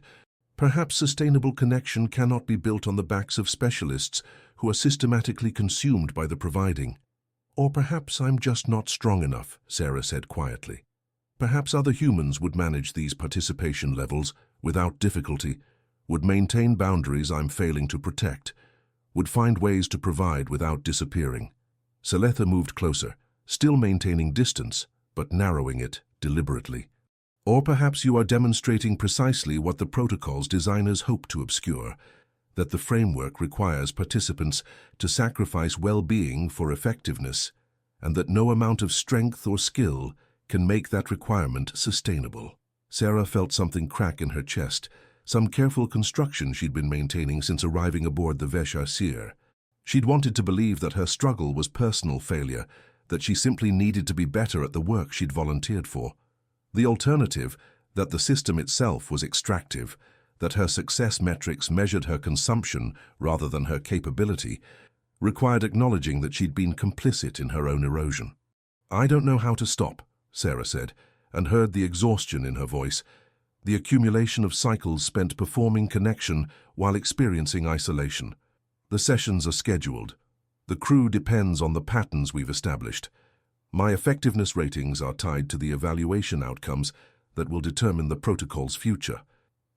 Perhaps sustainable connection cannot be built on the backs of specialists who are systematically consumed by the providing. Or perhaps I'm just not strong enough, Sarah said quietly. Perhaps other humans would manage these participation levels without difficulty, would maintain boundaries I'm failing to protect, would find ways to provide without disappearing. Seletha moved closer, still maintaining distance, but narrowing it deliberately. Or perhaps you are demonstrating precisely what the protocol's designers hope to obscure, that the framework requires participants to sacrifice well-being for effectiveness, and that no amount of strength or skill can make that requirement sustainable. Sarah felt something crack in her chest, some careful construction she'd been maintaining since arriving aboard the Vesh-Asir. She'd wanted to believe that her struggle was personal failure, that she simply needed to be better at the work she'd volunteered for. The alternative, that the system itself was extractive, that her success metrics measured her consumption rather than her capability, required acknowledging that she'd been complicit in her own erosion. I don't know how to stop, Sarah said, and heard the exhaustion in her voice, the accumulation of cycles spent performing connection while experiencing isolation. The sessions are scheduled. The crew depends on the patterns we've established. My effectiveness ratings are tied to the evaluation outcomes that will determine the protocol's future.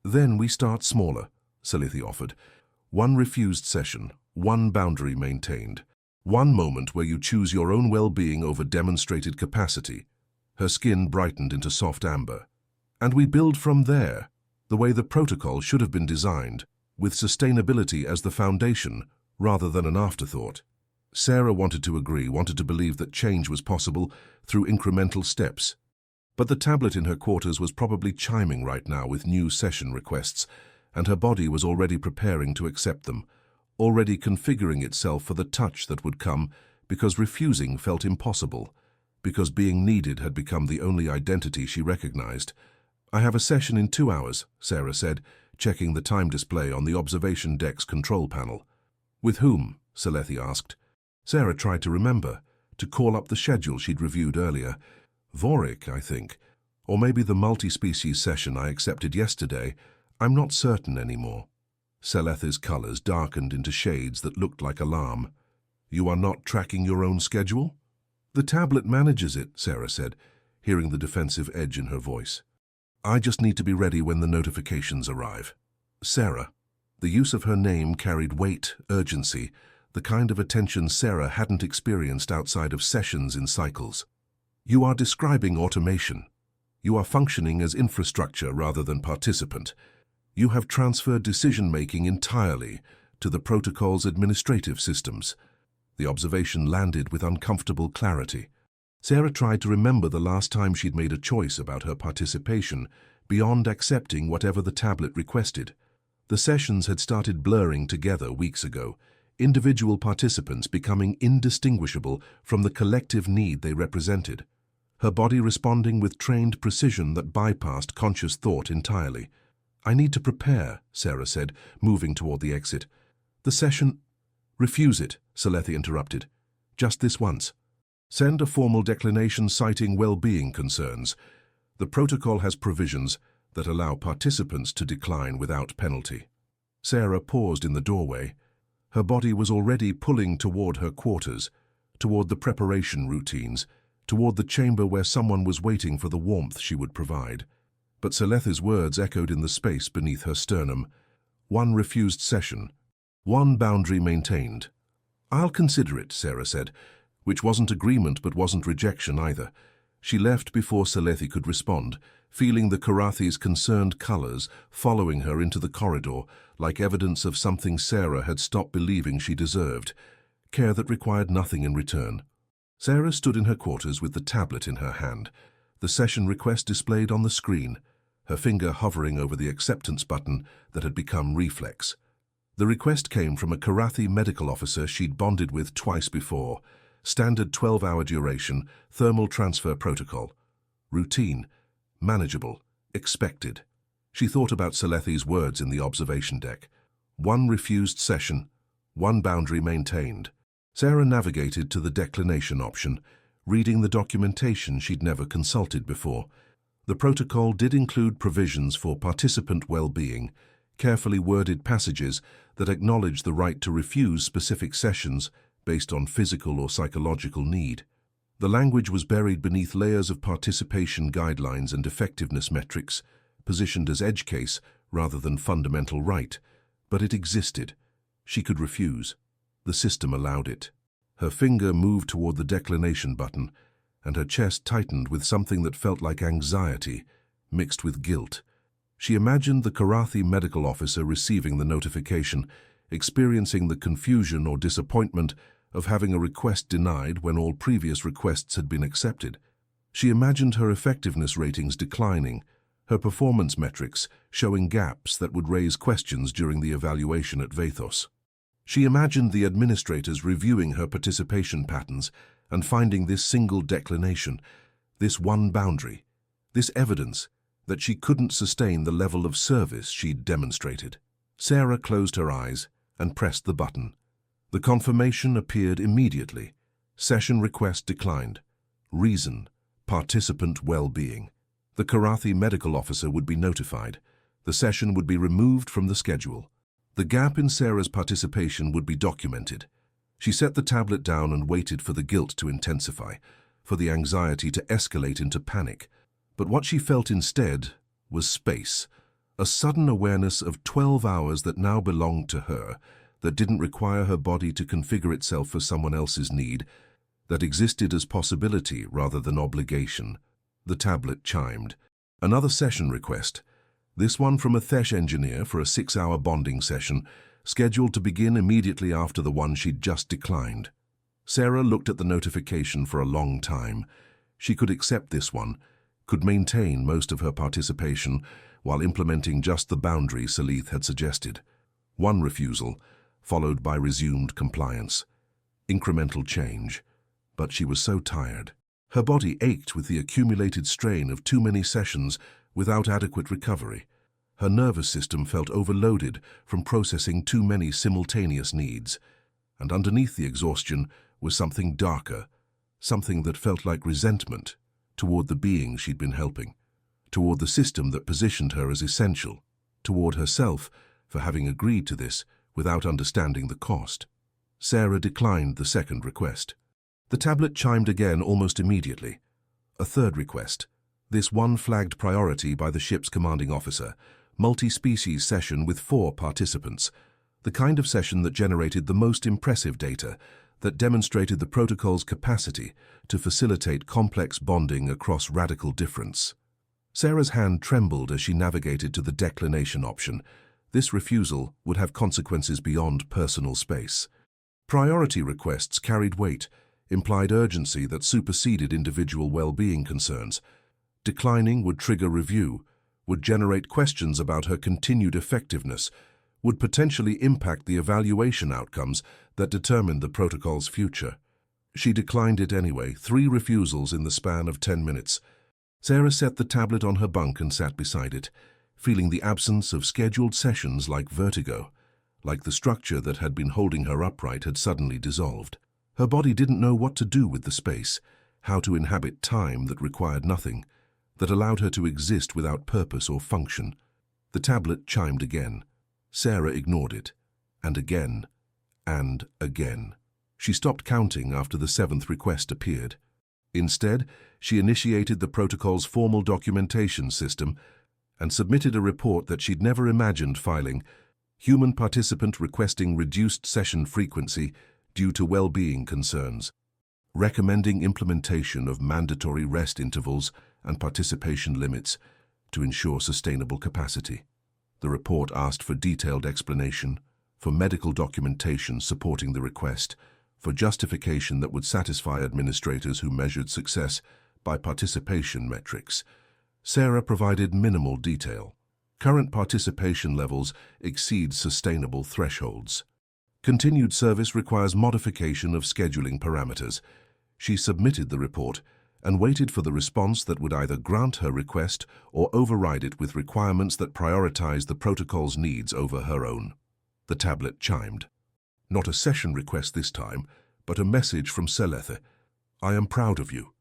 Then we start smaller, Salithi offered. 1 refused session, 1 boundary maintained. 1 moment where you choose your own well-being over demonstrated capacity. Her skin brightened into soft amber. And we build from there, the way the protocol should have been designed, with sustainability as the foundation rather than an afterthought. Sarah wanted to agree, wanted to believe that change was possible through incremental steps. But the tablet in her quarters was probably chiming right now with new session requests, and her body was already preparing to accept them, already configuring itself for the touch that would come because refusing felt impossible, because being needed had become the only identity she recognized. I have a session in 2 hours, Sarah said, checking the time display on the observation deck's control panel. With whom? Salethi asked. Sarah tried to remember, to call up the schedule she'd reviewed earlier. Vorik, I think. Or maybe the multi-species session I accepted yesterday. I'm not certain anymore. Salethi's colors darkened into shades that looked like alarm. You are not tracking your own schedule? The tablet manages it, Sarah said, hearing the defensive edge in her voice. I just need to be ready when the notifications arrive. Sarah. The use of her name carried weight, urgency, the kind of attention Sarah hadn't experienced outside of sessions in cycles. You are describing automation. You are functioning as infrastructure rather than participant. You have transferred decision-making entirely to the protocol's administrative systems. The observation landed with uncomfortable clarity. Sarah tried to remember the last time she'd made a choice about her participation, beyond accepting whatever the tablet requested. The sessions had started blurring together weeks ago, individual participants becoming indistinguishable from the collective need they represented. Her body responding with trained precision that bypassed conscious thought entirely. I need to prepare, Sarah said, moving toward the exit. The session... Refuse it, Salethi interrupted. Just this once. Send a formal declination citing well-being concerns. The protocol has provisions that allow participants to decline without penalty. Sarah paused in the doorway. Her body was already pulling toward her quarters, toward the preparation routines, toward the chamber where someone was waiting for the warmth she would provide. But Salethi's words echoed in the space beneath her sternum. 1 refused session. 1 boundary maintained. "I'll consider it," Sarah said, which wasn't agreement but wasn't rejection either. She left before Salethi could respond, feeling the Karathi's concerned colors following her into the corridor like evidence of something Sarah had stopped believing she deserved, care that required nothing in return. Sarah stood in her quarters with the tablet in her hand, the session request displayed on the screen, her finger hovering over the acceptance button that had become reflex. The request came from a Karathi medical officer she'd bonded with twice before. Standard 12-hour duration, thermal transfer protocol. Routine, manageable, expected. She thought about Salethi's words in the observation deck. 1 refused session, 1 boundary maintained. Sarah navigated to the declination option, reading the documentation she'd never consulted before. The protocol did include provisions for participant well-being, carefully worded passages that acknowledged the right to refuse specific sessions based on physical or psychological need. The language was buried beneath layers of participation guidelines and effectiveness metrics, positioned as edge case rather than fundamental right, but it existed. She could refuse. The system allowed it. Her finger moved toward the declination button, and her chest tightened with something that felt like anxiety, mixed with guilt. She imagined the Karathi medical officer receiving the notification, experiencing the confusion or disappointment of having a request denied when all previous requests had been accepted. She imagined her effectiveness ratings declining, her performance metrics showing gaps that would raise questions during the evaluation at Vathos. She imagined the administrators reviewing her participation patterns and finding this single declination, this one boundary, this evidence that she couldn't sustain the level of service she'd demonstrated. Sarah closed her eyes and pressed the button. The confirmation appeared immediately. Session request declined. Reason: participant well-being. The Karathi medical officer would be notified. The session would be removed from the schedule. The gap in Sarah's participation would be documented. She set the tablet down and waited for the guilt to intensify, for the anxiety to escalate into panic. But what she felt instead was space, a sudden awareness of 12 hours that now belonged to her, that didn't require her body to configure itself for someone else's need, that existed as possibility rather than obligation. The tablet chimed. Another session request, this one from a Thesh engineer for a 6-hour bonding session, scheduled to begin immediately after the one she'd just declined. Sarah looked at the notification for a long time. She could accept this one, could maintain most of her participation while implementing just the boundary Salith had suggested. 1 refusal, followed by resumed compliance. Incremental change. But she was so tired. Her body ached with the accumulated strain of too many sessions without adequate recovery. Her nervous system felt overloaded from processing too many simultaneous needs. And underneath the exhaustion was something darker, something that felt like resentment toward the being she'd been helping, toward the system that positioned her as essential, toward herself for having agreed to this without understanding the cost. Sarah declined the second request. The tablet chimed again almost immediately. A third request, this one flagged priority by the ship's commanding officer, multi-species session with 4 participants, the kind of session that generated the most impressive data, that demonstrated the protocol's capacity to facilitate complex bonding across radical difference. Sarah's hand trembled as she navigated to the declination option. This refusal would have consequences beyond personal space. Priority requests carried weight, implied urgency that superseded individual well-being concerns. Declining would trigger review, would generate questions about her continued effectiveness, would potentially impact the evaluation outcomes that determined the protocol's future. She declined it anyway, 3 refusals in the span of 10 minutes. Sarah set the tablet on her bunk and sat beside it, feeling the absence of scheduled sessions like vertigo, like the structure that had been holding her upright had suddenly dissolved. Her body didn't know what to do with the space, how to inhabit time that required nothing, that allowed her to exist without purpose or function. The tablet chimed again. Sarah ignored it, and again, and again. She stopped counting after the 7th request appeared. Instead, she initiated the protocol's formal documentation system and submitted a report that she'd never imagined filing: human participant requesting reduced session frequency due to well-being concerns, recommending implementation of mandatory rest intervals and participation limits to ensure sustainable capacity. The report asked for detailed explanation, for medical documentation supporting the request, for justification that would satisfy administrators who measured success by participation metrics. Sarah provided minimal detail. Current participation levels exceed sustainable thresholds. Continued service requires modification of scheduling parameters. She submitted the report and waited for the response that would either grant her request or override it with requirements that prioritize the protocol's needs over her own. The tablet chimed. Not a session request this time, but a message from Sci-HFY. I am proud of you.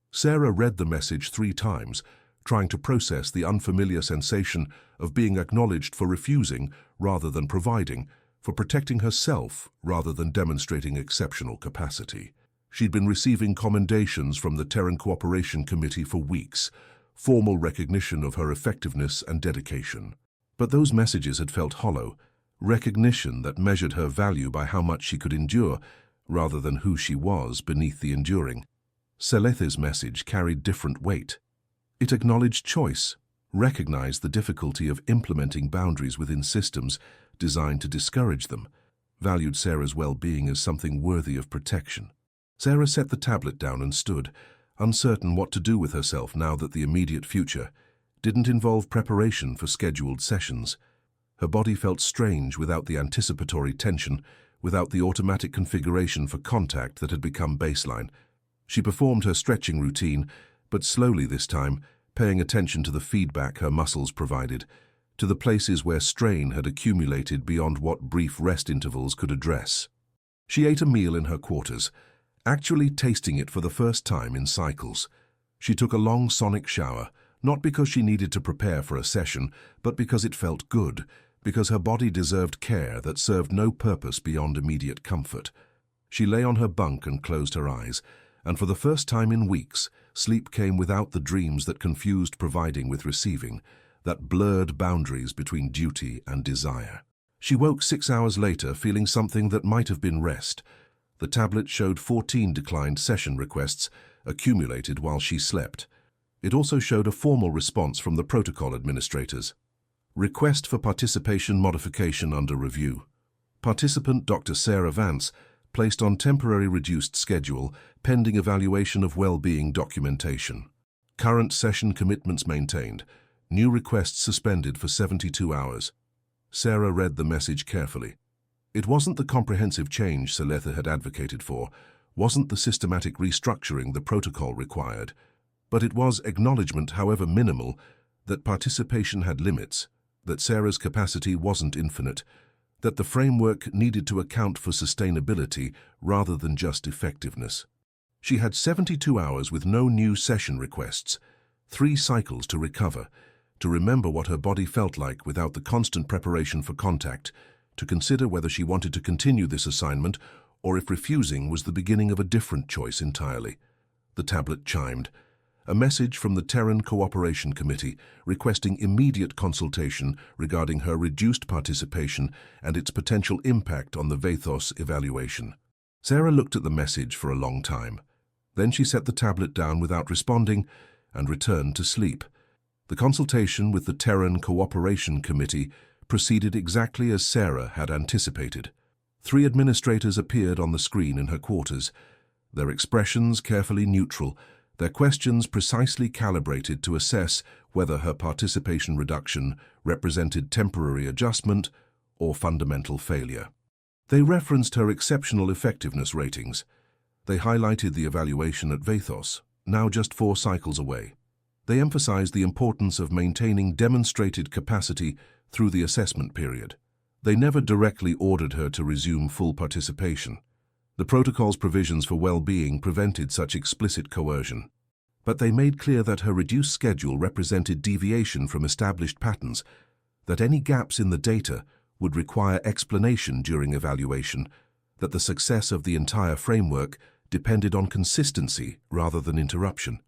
Sarah read the message 3 times, trying to process the unfamiliar sensation of being acknowledged for refusing rather than providing, for protecting herself rather than demonstrating exceptional capacity. She'd been receiving commendations from the Terran Cooperation Committee for weeks, formal recognition of her effectiveness and dedication. But those messages had felt hollow, recognition that measured her value by how much she could endure, rather than who she was beneath the enduring. Sci-HFY's message carried different weight. It acknowledged choice, recognized the difficulty of implementing boundaries within systems designed to discourage them, valued Sarah's well-being as something worthy of protection. Sarah set the tablet down and stood, uncertain what to do with herself now that the immediate future didn't involve preparation for scheduled sessions. Her body felt strange without the anticipatory tension, without the automatic configuration for contact that had become baseline. She performed her stretching routine, but slowly this time, paying attention to the feedback her muscles provided, to the places where strain had accumulated beyond what brief rest intervals could address. She ate a meal in her quarters, actually tasting it for the first time in cycles. She took a long sonic shower, not because she needed to prepare for a session, but because it felt good, because her body deserved care that served no purpose beyond immediate comfort. She lay on her bunk and closed her eyes, and for the first time in weeks, sleep came without the dreams that confused providing with receiving, that blurred boundaries between duty and desire. She woke 6 hours later feeling something that might have been rest. The tablet showed 14 declined session requests accumulated while she slept. It also showed a formal response from the protocol administrators. Request for participation modification under review. Participant Dr. Sarah Vance placed on temporary reduced schedule pending evaluation of well-being documentation. Current session commitments maintained. New requests suspended for 72 hours. Sarah read the message carefully. It wasn't the comprehensive change Sci-HFY had advocated for, wasn't the systematic restructuring the protocol required, but it was acknowledgement, however minimal, that participation had limits, that Sarah's capacity wasn't infinite, that the framework needed to account for sustainability rather than just effectiveness. She had 72 hours with no new session requests, 3 cycles to recover, to remember what her body felt like without the constant preparation for contact, to consider whether she wanted to continue this assignment or if refusing was the beginning of a different choice entirely. The tablet chimed. A message from the Terran Cooperation Committee requesting immediate consultation regarding her reduced participation and its potential impact on the Vathos evaluation. Sarah looked at the message for a long time. Then she set the tablet down without responding and returned to sleep. The consultation with the Terran Cooperation Committee proceeded exactly as Sarah had anticipated. 3 administrators appeared on the screen in her quarters, their expressions carefully neutral, their questions precisely calibrated to assess whether her participation reduction represented temporary adjustment or fundamental failure. They referenced her exceptional effectiveness ratings. They highlighted the evaluation at Vathos, now just 4 cycles away. They emphasized the importance of maintaining demonstrated capacity through the assessment period. They never directly ordered her to resume full participation. The protocol's provisions for well-being prevented such explicit coercion. But they made clear that her reduced schedule represented deviation from established patterns, that any gaps in the data would require explanation during evaluation, that the success of the entire framework depended on consistency rather than interruption.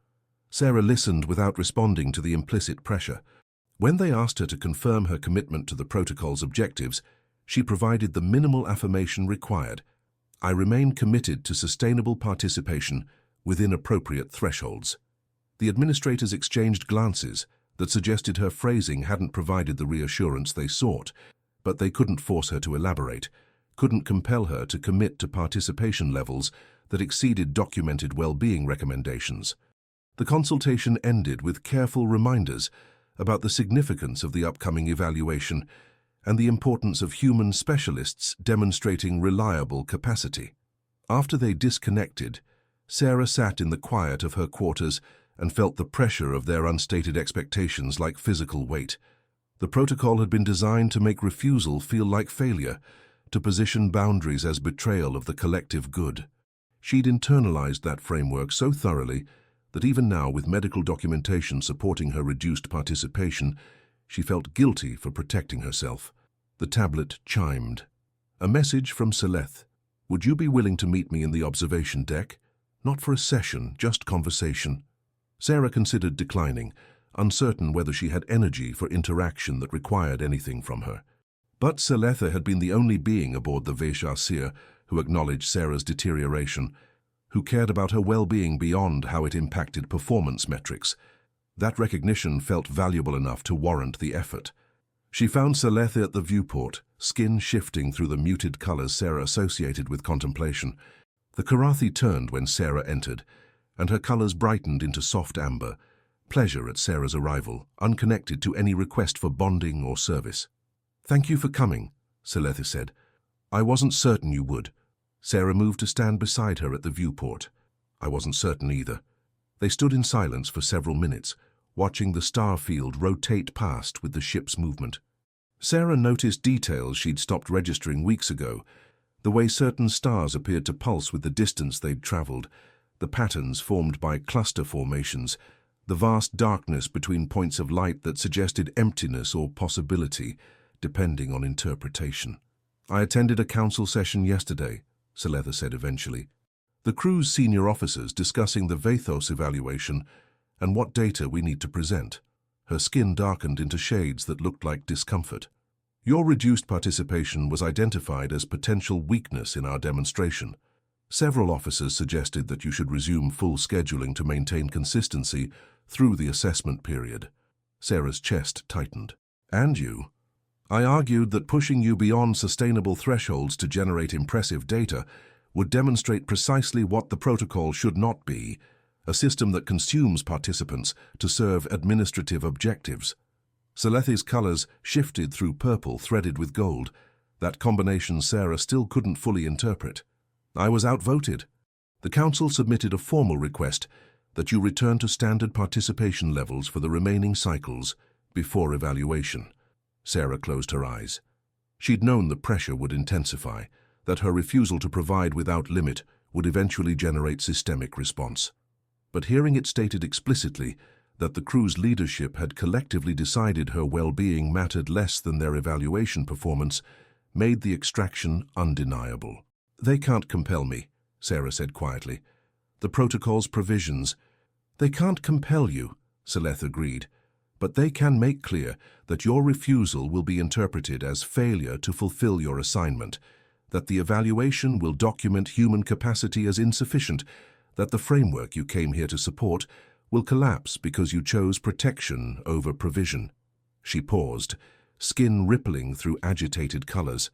Sarah listened without responding to the implicit pressure. When they asked her to confirm her commitment to the protocol's objectives, she provided the minimal affirmation required. I remain committed to sustainable participation within appropriate thresholds. The administrators exchanged glances that suggested her phrasing hadn't provided the reassurance they sought, but they couldn't force her to elaborate, couldn't compel her to commit to participation levels that exceeded documented well-being recommendations. The consultation ended with careful reminders about the significance of the upcoming evaluation and the importance of human specialists demonstrating reliable capacity. After they disconnected, Sarah sat in the quiet of her quarters and felt the pressure of their unstated expectations like physical weight. The protocol had been designed to make refusal feel like failure, to position boundaries as betrayal of the collective good. She'd internalized that framework so thoroughly that even now, with medical documentation supporting her reduced participation, she felt guilty for protecting herself. The tablet chimed. A message from Seleth. Would you be willing to meet me in the observation deck? Not for a session, just conversation. Sarah considered declining, uncertain whether she had energy for interaction that required anything from her. But Seletha had been the only being aboard the Vaishasir who acknowledged Sarah's deterioration, who cared about her well-being beyond how it impacted performance metrics. That recognition felt valuable enough to warrant the effort. She found Seletha at the viewport, skin shifting through the muted colors Sarah associated with contemplation. The Karathi turned when Sarah entered, and her colors brightened into soft amber, pleasure at Sarah's arrival, unconnected to any request for bonding or service. "Thank you for coming," Seletha said. "I wasn't certain you would." Sarah moved to stand beside her at the viewport. "I wasn't certain either." They stood in silence for several minutes, watching the star field rotate past with the ship's movement. Sarah noticed details she'd stopped registering weeks ago, the way certain stars appeared to pulse with the distance they'd traveled, the patterns formed by cluster formations, the vast darkness between points of light that suggested emptiness or possibility, depending on interpretation. "I attended a council session yesterday," Seletha said eventually. "The crew's senior officers discussing the Vathos evaluation and what data we need to present." Her skin darkened into shades that looked like discomfort. "Your reduced participation was identified as potential weakness in our demonstration. Several officers suggested that you should resume full scheduling to maintain consistency through the assessment period." Sarah's chest tightened. "And you?" "I argued that pushing you beyond sustainable thresholds to generate impressive data would demonstrate precisely what the protocol should not be, a system that consumes participants to serve administrative objectives." Selethi's colors shifted through purple threaded with gold, that combination Sarah still couldn't fully interpret. "I was outvoted. The council submitted a formal request that you return to standard participation levels for the remaining cycles before evaluation." Sarah closed her eyes. She'd known the pressure would intensify, that her refusal to provide without limit would eventually generate systemic response. But hearing it stated explicitly that the crew's leadership had collectively decided her well-being mattered less than their evaluation performance made the extraction undeniable. "They can't compel me," Sarah said quietly. "The protocol's provisions—" "They can't compel you," Seleth agreed, "but they can make clear that your refusal will be interpreted as failure to fulfill your assignment, that the evaluation will document human capacity as insufficient, that the framework you came here to support will collapse because you chose protection over provision." She paused, skin rippling through agitated colors.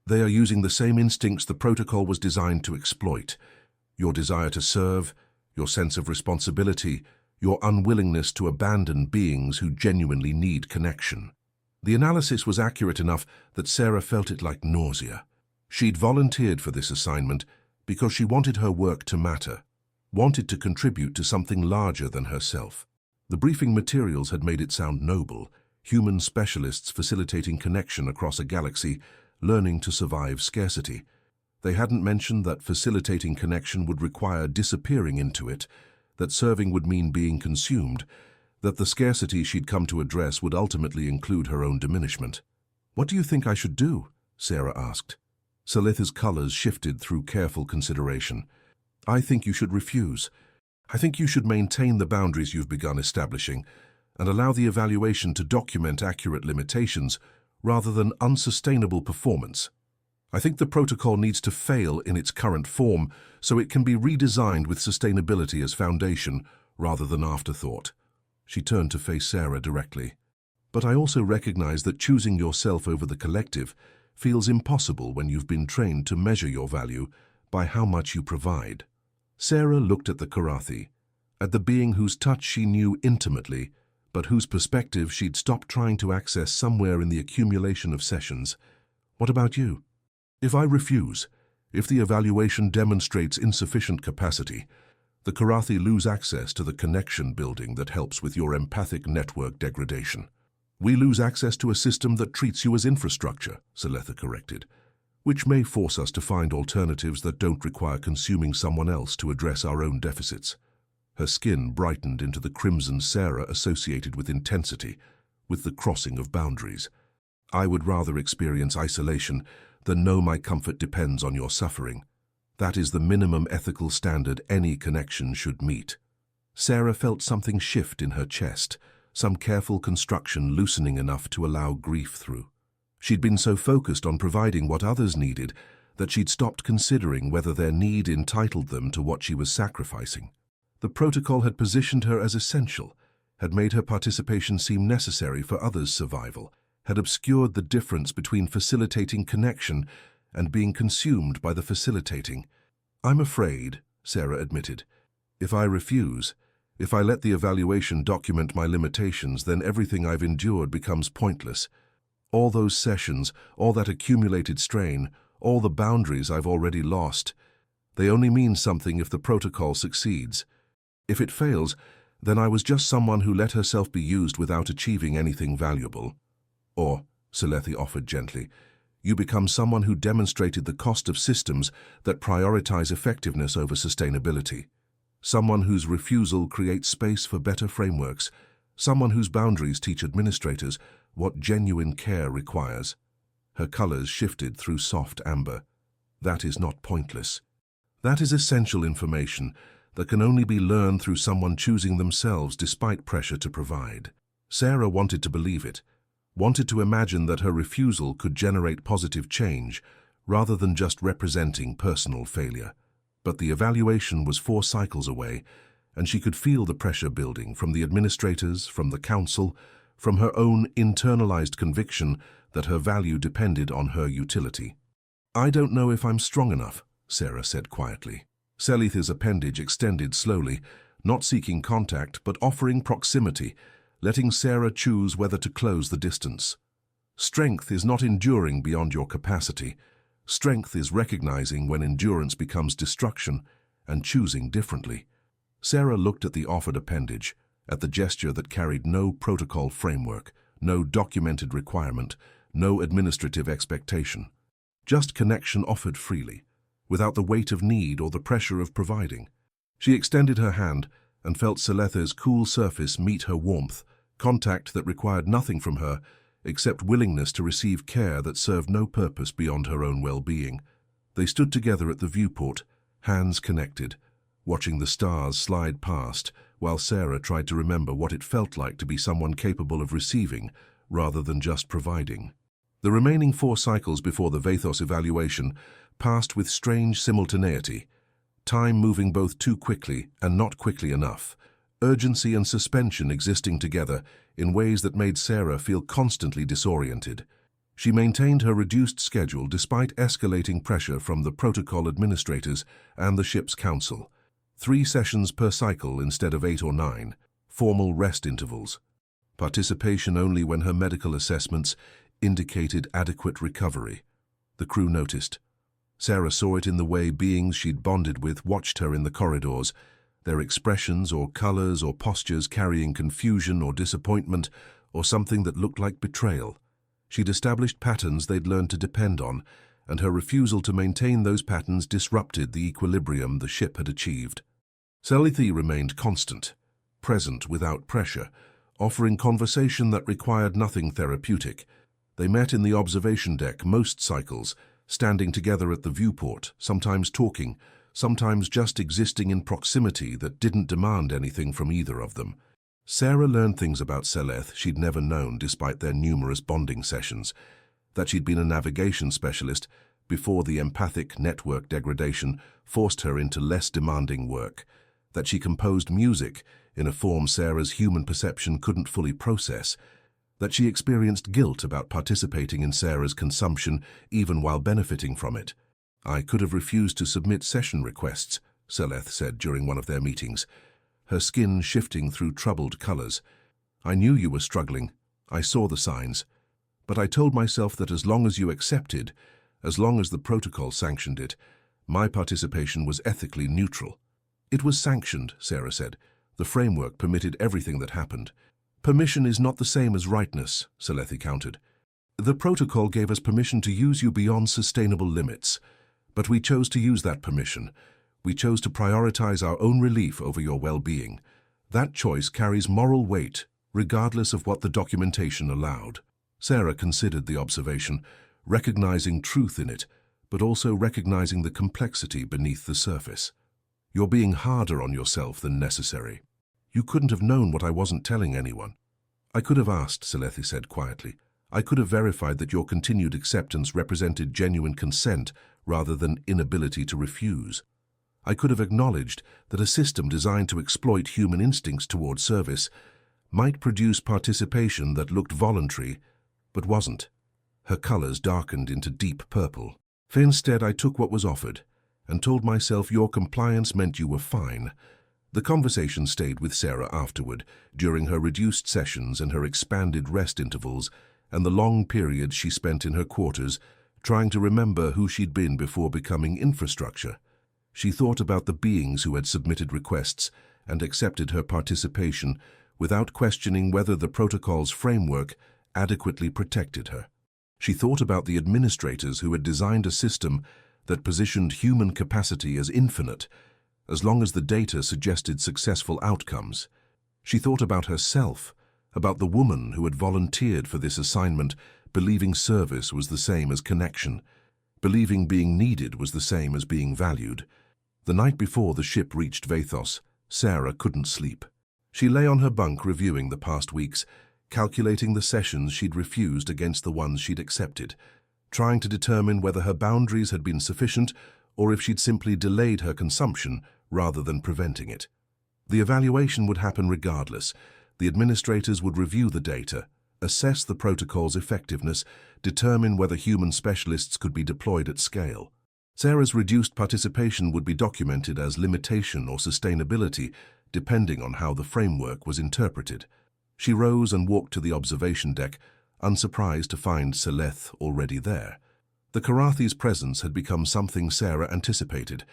"They are using the same instincts the protocol was designed to exploit. Your desire to serve, your sense of responsibility, your unwillingness to abandon beings who genuinely need connection." The analysis was accurate enough that Sarah felt it like nausea. She'd volunteered for this assignment because she wanted her work to matter, wanted to contribute to something larger than herself. The briefing materials had made it sound noble, human specialists facilitating connection across a galaxy, learning to survive scarcity. They hadn't mentioned that facilitating connection would require disappearing into it, that serving would mean being consumed, that the scarcity she'd come to address would ultimately include her own diminishment. "What do you think I should do?" Sarah asked. Seletha's colors shifted through careful consideration. "I think you should refuse. I think you should maintain the boundaries you've begun establishing and allow the evaluation to document accurate limitations rather than unsustainable performance." I think the protocol needs to fail in its current form so it can be redesigned with sustainability as foundation rather than afterthought. She turned to face Sarah directly. But I also recognize that choosing yourself over the collective feels impossible when you've been trained to measure your value by how much you provide. Sarah looked at the Karathi, at the being whose touch she knew intimately, but whose perspective she'd stopped trying to access somewhere in the accumulation of sessions. What about you? If I refuse, if the evaluation demonstrates insufficient capacity, the Karathi lose access to the connection building that helps with your empathic network degradation. We lose access to a system that treats you as infrastructure, Seletha corrected, which may force us to find alternatives that don't require consuming someone else to address our own deficits. Her skin brightened into the crimson Sarah associated with intensity, with the crossing of boundaries. I would rather experience isolation than know my comfort depends on your suffering. That is the minimum ethical standard any connection should meet. Sarah felt something shift in her chest, some careful construction loosening enough to allow grief through. She'd been so focused on providing what others needed that she'd stopped considering whether their need entitled them to what she was sacrificing. The protocol had positioned her as essential, had made her participation seem necessary for others' survival, had obscured the difference between facilitating connection and being consumed by the facilitating. I'm afraid, Sarah admitted. If I refuse, if I let the evaluation document my limitations, then everything I've endured becomes pointless. All those sessions, all that accumulated strain, all the boundaries I've already lost, they only mean something if the protocol succeeds. If it fails, then I was just someone who let herself be used without achieving anything valuable. Or, Seletha offered gently, you become someone who demonstrated the cost of systems that prioritize effectiveness over sustainability. Someone whose refusal creates space for better frameworks. Someone whose boundaries teach administrators what genuine care requires. Her colors shifted through soft amber. That is not pointless. That is essential information that can only be learned through someone choosing themselves despite pressure to provide. Sarah wanted to believe it, wanted to imagine that her refusal could generate positive change rather than just representing personal failure. But the evaluation was 4 cycles away, and she could feel the pressure building from the administrators, from the council, from her own internalized conviction that her value depended on her utility. I don't know if I'm strong enough, Sarah said quietly. Seletha's appendage extended slowly, not seeking contact but offering proximity, letting Sarah choose whether to close the distance. Strength is not enduring beyond your capacity. Strength is recognizing when endurance becomes destruction and choosing differently. Sarah looked at the offered appendage, at the gesture that carried no protocol framework, no documented requirement, no administrative expectation. Just connection offered freely, without the weight of need or the pressure of providing. She extended her hand and felt Seletha's cool surface meet her warmth, contact that required nothing from her except willingness to receive care that served no purpose beyond her own well-being. They stood together at the viewport, hands connected, watching the stars slide past while Sarah tried to remember what it felt like to be someone capable of receiving rather than just providing. The remaining 4 cycles before the Vathos evaluation passed with strange simultaneity, time moving both too quickly and not quickly enough, urgency and suspension existing together in ways that made Sarah feel constantly disoriented. She maintained her reduced schedule despite escalating pressure from the protocol administrators and the ship's council. 3 sessions per cycle instead of 8 or 9, formal rest intervals. Participation only when her medical assessments indicated adequate recovery. The crew noticed. Sarah saw it in the way beings she'd bonded with watched her in the corridors, their expressions or colors or postures carrying confusion or disappointment or something that looked like betrayal. She'd established patterns they'd learned to depend on, and her refusal to maintain those patterns disrupted the equilibrium the ship had achieved. Seletha remained constant, present without pressure, offering conversation that required nothing therapeutic. They met in the observation deck most cycles, standing together at the viewport, sometimes talking, sometimes just existing in proximity that didn't demand anything from either of them. Sarah learned things about Seletha she'd never known despite their numerous bonding sessions, that she'd been a navigation specialist, before the empathic network degradation forced her into less demanding work, that she composed music in a form Sarah's human perception couldn't fully process, that she experienced guilt about participating in Sarah's consumption even while benefiting from it. "I could have refused to submit session requests," Seleth said during one of their meetings, her skin shifting through troubled colors. "I knew you were struggling. I saw the signs. But I told myself that as long as you accepted, as long as the protocol sanctioned it, my participation was ethically neutral." "It was sanctioned," Sarah said. "The framework permitted everything that happened." "Permission is not the same as rightness," Seleth countered. "The protocol gave us permission to use you beyond sustainable limits. But we chose to use that permission. We chose to prioritize our own relief over your well-being. That choice carries moral weight, regardless of what the documentation allowed." Sarah considered the observation, recognizing truth in it, but also recognizing the complexity beneath the surface. "You're being harder on yourself than necessary. You couldn't have known what I wasn't telling anyone." "I could have asked," Seleth said quietly. "I could have verified that your continued acceptance represented genuine consent rather than inability to refuse. I could have acknowledged that a system designed to exploit human instincts toward service might produce participation that looked voluntary, but wasn't." Her colors darkened into deep purple. "Instead, I took what was offered and told myself your compliance meant you were fine." The conversation stayed with Sarah afterward, during her reduced sessions and her expanded rest intervals, and the long periods she spent in her quarters, trying to remember who she'd been before becoming infrastructure. She thought about the beings who had submitted requests and accepted her participation without questioning whether the protocol's framework adequately protected her. She thought about the administrators who had designed a system that positioned human capacity as infinite, as long as the data suggested successful outcomes. She thought about herself, about the woman who had volunteered for this assignment, believing service was the same as connection, believing being needed was the same as being valued. The night before the ship reached Vathos, Sarah couldn't sleep. She lay on her bunk reviewing the past weeks, calculating the sessions she'd refused against the ones she'd accepted, trying to determine whether her boundaries had been sufficient or if she'd simply delayed her consumption rather than preventing it. The evaluation would happen regardless. The administrators would review the data, assess the protocol's effectiveness, determine whether human specialists could be deployed at scale. Sarah's reduced participation would be documented as limitation or sustainability, depending on how the framework was interpreted. She rose and walked to the observation deck, unsurprised to find Seleth already there. The Karathi's presence had become something Sarah anticipated,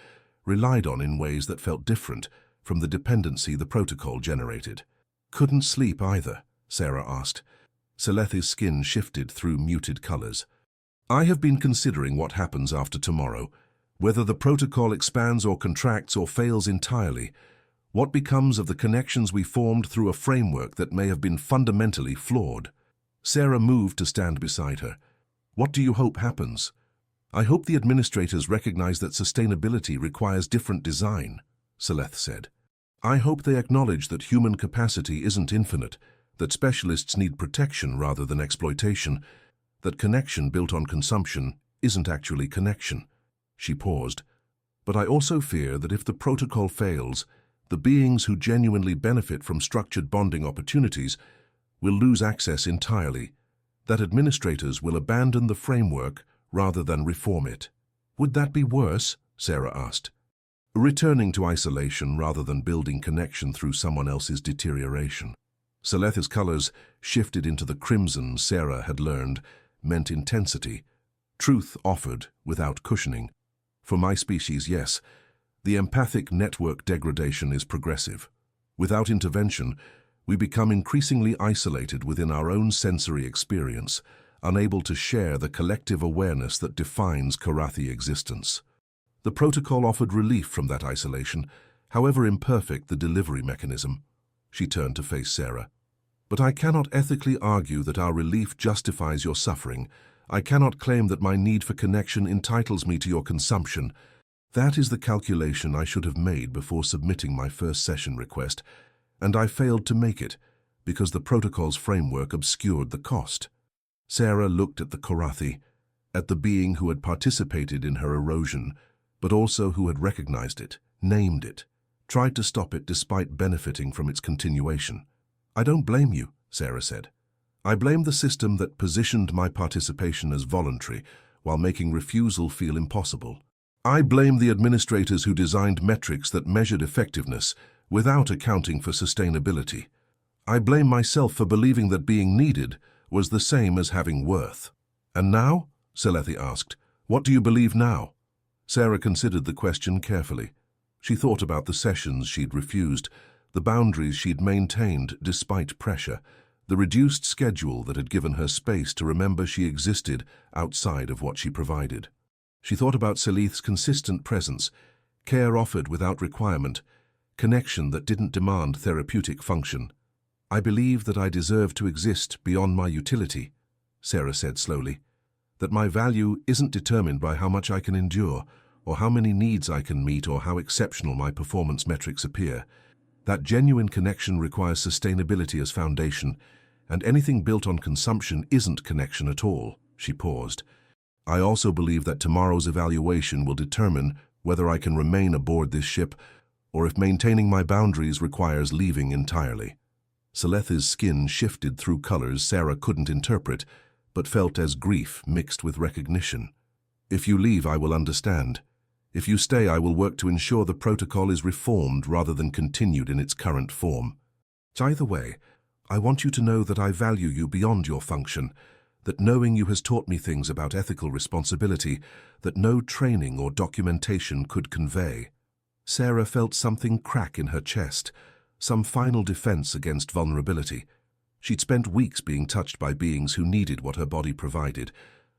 relied on in ways that felt different from the dependency the protocol generated. "Couldn't sleep either?" Sarah asked. Seleth's skin shifted through muted colors. "I have been considering what happens after tomorrow, whether the protocol expands or contracts or fails entirely. What becomes of the connections we formed through a framework that may have been fundamentally flawed?" Sarah moved to stand beside her. "What do you hope happens?" "I hope the administrators recognize that sustainability requires different design," Seleth said. "I hope they acknowledge that human capacity isn't infinite, that specialists need protection rather than exploitation, that connection built on consumption isn't actually connection." She paused. "But I also fear that if the protocol fails, the beings who genuinely benefit from structured bonding opportunities will lose access entirely, that administrators will abandon the framework rather than reform it." "Would that be worse?" Sarah asked. "Returning to isolation rather than building connection through someone else's deterioration." Seleth's colors shifted into the crimson Sarah had learned meant intensity, truth offered without cushioning. "For my species, yes. The empathic network degradation is progressive. Without intervention, we become increasingly isolated within our own sensory experience, unable to share the collective awareness that defines Karathi existence. The protocol offered relief from that isolation, however imperfect the delivery mechanism." She turned to face Sarah. "But I cannot ethically argue that our relief justifies your suffering. I cannot claim that my need for connection entitles me to your consumption. That is the calculation I should have made before submitting my first session request, and I failed to make it because the protocol's framework obscured the cost." Sarah looked at the Karathi, at the being who had participated in her erosion, but also who had recognized it, named it, tried to stop it despite benefiting from its continuation. "I don't blame you," Sarah said. "I blame the system that positioned my participation as voluntary while making refusal feel impossible. I blame the administrators who designed metrics that measured effectiveness without accounting for sustainability. I blame myself for believing that being needed was the same as having worth." "And now?" Selethi asked. "What do you believe now?" Sarah considered the question carefully. She thought about the sessions she'd refused, the boundaries she'd maintained despite pressure, the reduced schedule that had given her space to remember she existed outside of what she provided. She thought about Seleth's consistent presence, care offered without requirement, connection that didn't demand therapeutic function. "I believe that I deserve to exist beyond my utility," Sarah said slowly. "That my value isn't determined by how much I can endure, or how many needs I can meet, or how exceptional my performance metrics appear. That genuine connection requires sustainability as foundation, and anything built on consumption isn't connection at all." She paused. "I also believe that tomorrow's evaluation will determine whether I can remain aboard this ship, or if maintaining my boundaries requires leaving entirely." Selethi's skin shifted through colors Sarah couldn't interpret, but felt as grief mixed with recognition. "If you leave, I will understand. If you stay, I will work to ensure the protocol is reformed rather than continued in its current form. Either way, I want you to know that I value you beyond your function, that knowing you has taught me things about ethical responsibility that no training or documentation could convey." Sarah felt something crack in her chest, some final defense against vulnerability. She'd spent weeks being touched by beings who needed what her body provided,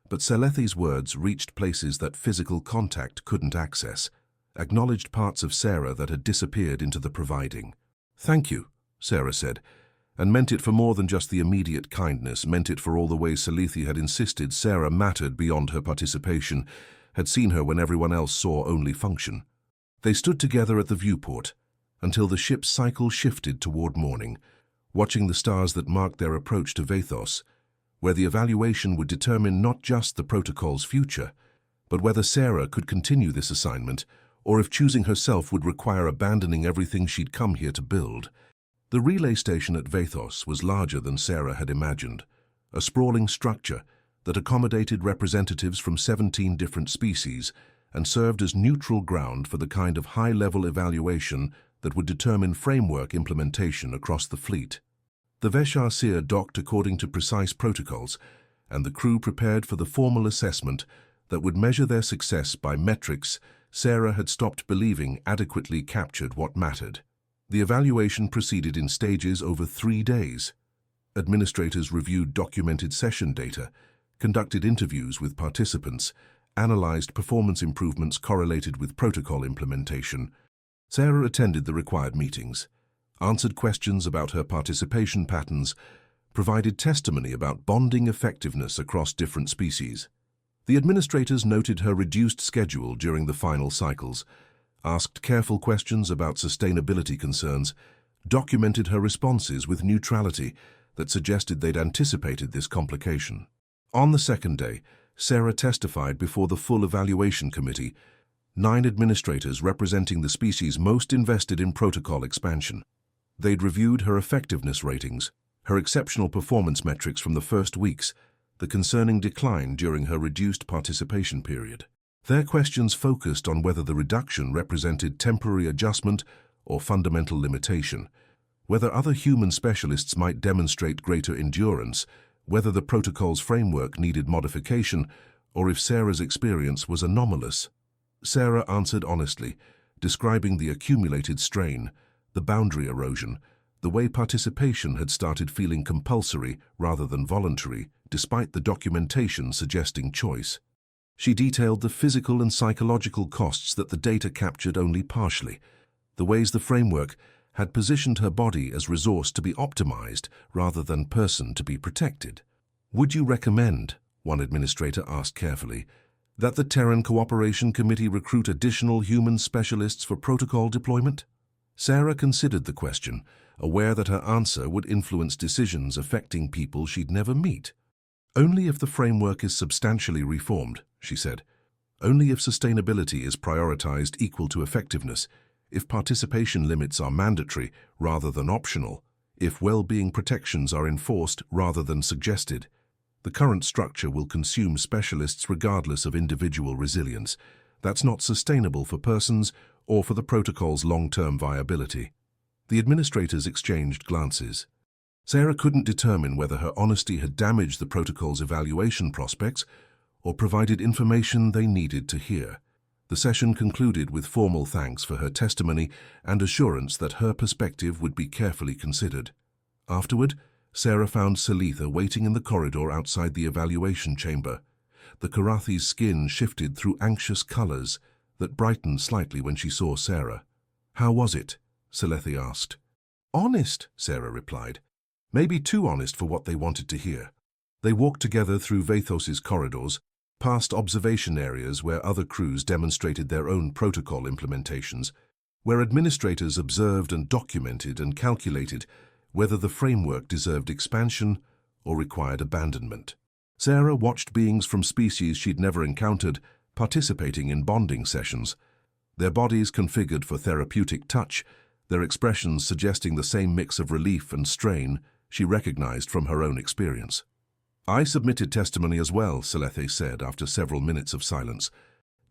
but Selethi's words reached places that physical contact couldn't access, acknowledged parts of Sarah that had disappeared into the providing. "Thank you," Sarah said, and meant it for more than just the immediate kindness, meant it for all the ways Selethi had insisted Sarah mattered beyond her participation, had seen her when everyone else saw only function. They stood together at the viewport until the ship's cycle shifted toward morning, watching the stars that marked their approach to Vathos, where the evaluation would determine not just the protocol's future, but whether Sarah could continue this assignment, or if choosing herself would require abandoning everything she'd come here to build. The relay station at Vathos was larger than Sarah had imagined, a sprawling structure that accommodated representatives from 17 different species and served as neutral ground for the kind of high-level evaluation that would determine framework implementation across the fleet. The Vesh-Ar-Seer docked according to precise protocols, and the crew prepared for the formal assessment that would measure their success by metrics Sarah had stopped believing adequately captured what mattered. The evaluation proceeded in stages over 3 days. Administrators reviewed documented session data, conducted interviews with participants, analyzed performance improvements correlated with protocol implementation. Sarah attended the required meetings, answered questions about her participation patterns, provided testimony about bonding effectiveness across different species. The administrators noted her reduced schedule during the final cycles, asked careful questions about sustainability concerns, documented her responses with neutrality that suggested they'd anticipated this complication. On the second day, Sarah testified before the full evaluation committee, 9 administrators representing the species most invested in protocol expansion. They'd reviewed her effectiveness ratings, her exceptional performance metrics from the first weeks, the concerning decline during her reduced participation period. Their questions focused on whether the reduction represented temporary adjustment or fundamental limitation, whether other human specialists might demonstrate greater endurance, whether the protocol's framework needed modification, or if Sarah's experience was anomalous. Sarah answered honestly, describing the accumulated strain, the boundary erosion, the way participation had started feeling compulsory rather than voluntary, despite the documentation suggesting choice. She detailed the physical and psychological costs that the data captured only partially, the ways the framework had positioned her body as resource to be optimized rather than person to be protected. "Would you recommend," one administrator asked carefully, "that the Terran Cooperation Committee recruit additional human specialists for protocol deployment?" Sarah considered the question, aware that her answer would influence decisions affecting people she'd never meet. Only if the framework is substantially reformed, she said. Only if sustainability is prioritized equal to effectiveness, if participation limits are mandatory rather than optional, if well-being protections are enforced rather than suggested. The current structure will consume specialists regardless of individual resilience. That's not sustainable for persons or for the protocol's long-term viability. The administrators exchanged glances. Sarah couldn't determine whether her honesty had damaged the protocol's evaluation prospects or provided information they needed to hear. The session concluded with formal thanks for her testimony and assurance that her perspective would be carefully considered. Afterward, Sarah found Salitha waiting in the corridor outside the evaluation chamber. The Karathi's skin shifted through anxious colors that brightened slightly when she saw Sarah. "How was it?" Salitha asked. "Honest," Sarah replied. "Maybe too honest for what they wanted to hear." They walked together through Vathos's corridors, past observation areas where other crews demonstrated their own protocol implementations, where administrators observed and documented and calculated whether the framework deserved expansion or required abandonment. Sarah watched beings from species she'd never encountered participating in bonding sessions, their bodies configured for therapeutic touch, their expressions suggesting the same mix of relief and strain she recognized from her own experience. "I submitted testimony as well," Salitha said after several minutes of silence.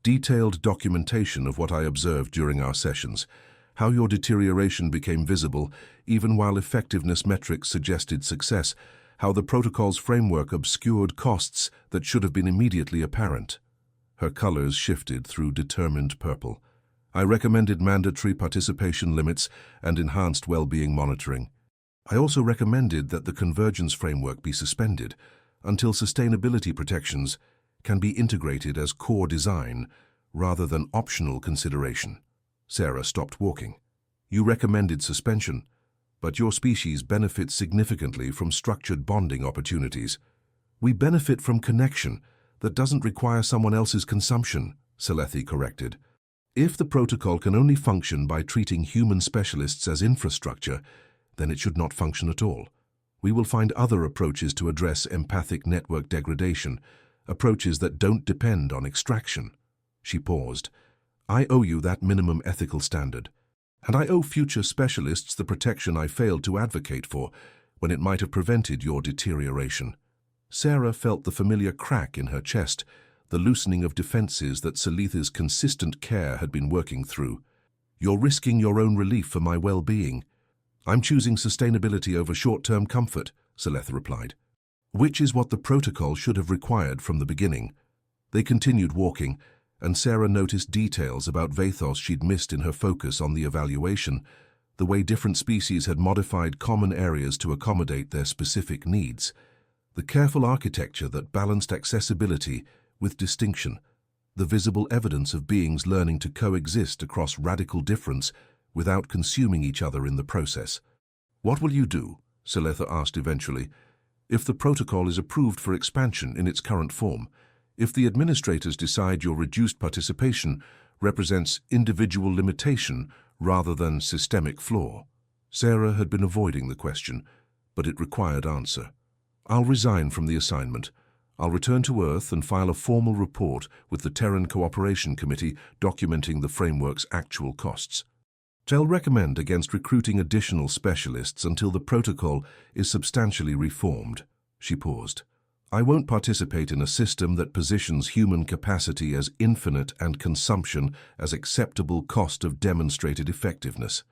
"Detailed documentation of what I observed during our sessions, how your deterioration became visible even while effectiveness metrics suggested success, how the protocol's framework obscured costs that should have been immediately apparent." Her colors shifted through determined purple. "I recommended mandatory participation limits and enhanced well-being monitoring. I also recommended that the convergence framework be suspended until sustainability protections can be integrated as core design rather than optional consideration." Sarah stopped walking. "You recommended suspension, but your species benefits significantly from structured bonding opportunities." "We benefit from connection that doesn't require someone else's consumption," Salethi corrected. "If the protocol can only function by treating human specialists as infrastructure, then it should not function at all. We will find other approaches to address empathic network degradation, approaches that don't depend on extraction." She paused. "I owe you that minimum ethical standard, and I owe future specialists the protection I failed to advocate for when it might have prevented your deterioration." Sarah felt the familiar crack in her chest, the loosening of defenses that Salitha's consistent care had been working through. "You're risking your own relief for my well-being." "I'm choosing sustainability over short-term comfort," Salitha replied. "Which is what the protocol should have required from the beginning." They continued walking, and Sarah noticed details about Vathos she'd missed in her focus on the evaluation, the way different species had modified common areas to accommodate their specific needs, the careful architecture that balanced accessibility with distinction, the visible evidence of beings learning to coexist across radical difference without consuming each other in the process. "What will you do?" Salitha asked eventually. "If the protocol is approved for expansion in its current form, if the administrators decide your reduced participation represents individual limitation rather than systemic flaw?" Sarah had been avoiding the question, but it required answer. "I'll resign from the assignment. I'll return to Earth and file a formal report with the Terran Cooperation Committee documenting the framework's actual costs. I'll recommend against recruiting additional specialists until the protocol is substantially reformed." She paused. "I won't participate in a system that positions human capacity as infinite and consumption as acceptable cost of demonstrated effectiveness."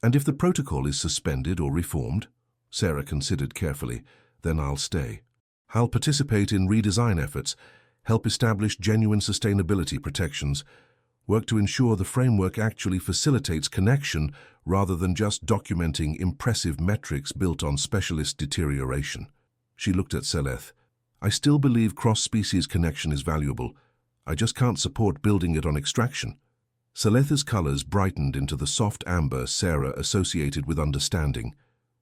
"And if the protocol is suspended or reformed?" Sarah considered carefully. "Then I'll stay. I'll participate in redesign efforts, help establish genuine sustainability protections, work to ensure the framework actually facilitates connection rather than just documenting impressive metrics built on specialist deterioration." She looked at Seleth. "I still believe cross-species connection is valuable. I just can't support building it on extraction." Saletha's colors brightened into the soft amber Sarah associated with understanding,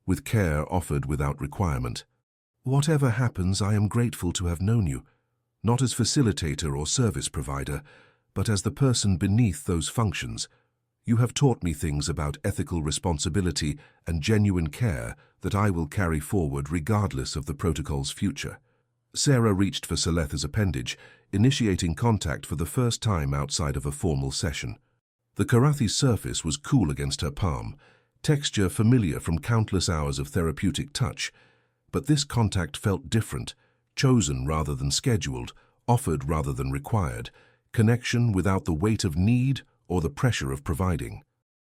with care offered without requirement. "Whatever happens, I am grateful to have known you, not as facilitator or service provider, but as the person beneath those functions. You have taught me things about ethical responsibility and genuine care that I will carry forward regardless of the protocol's future." Sarah reached for Seleth's appendage, initiating contact for the first time outside of a formal session. The Karathi's surface was cool against her palm, texture familiar from countless hours of therapeutic touch, but this contact felt different, chosen rather than scheduled, offered rather than required, connection without the weight of need or the pressure of providing.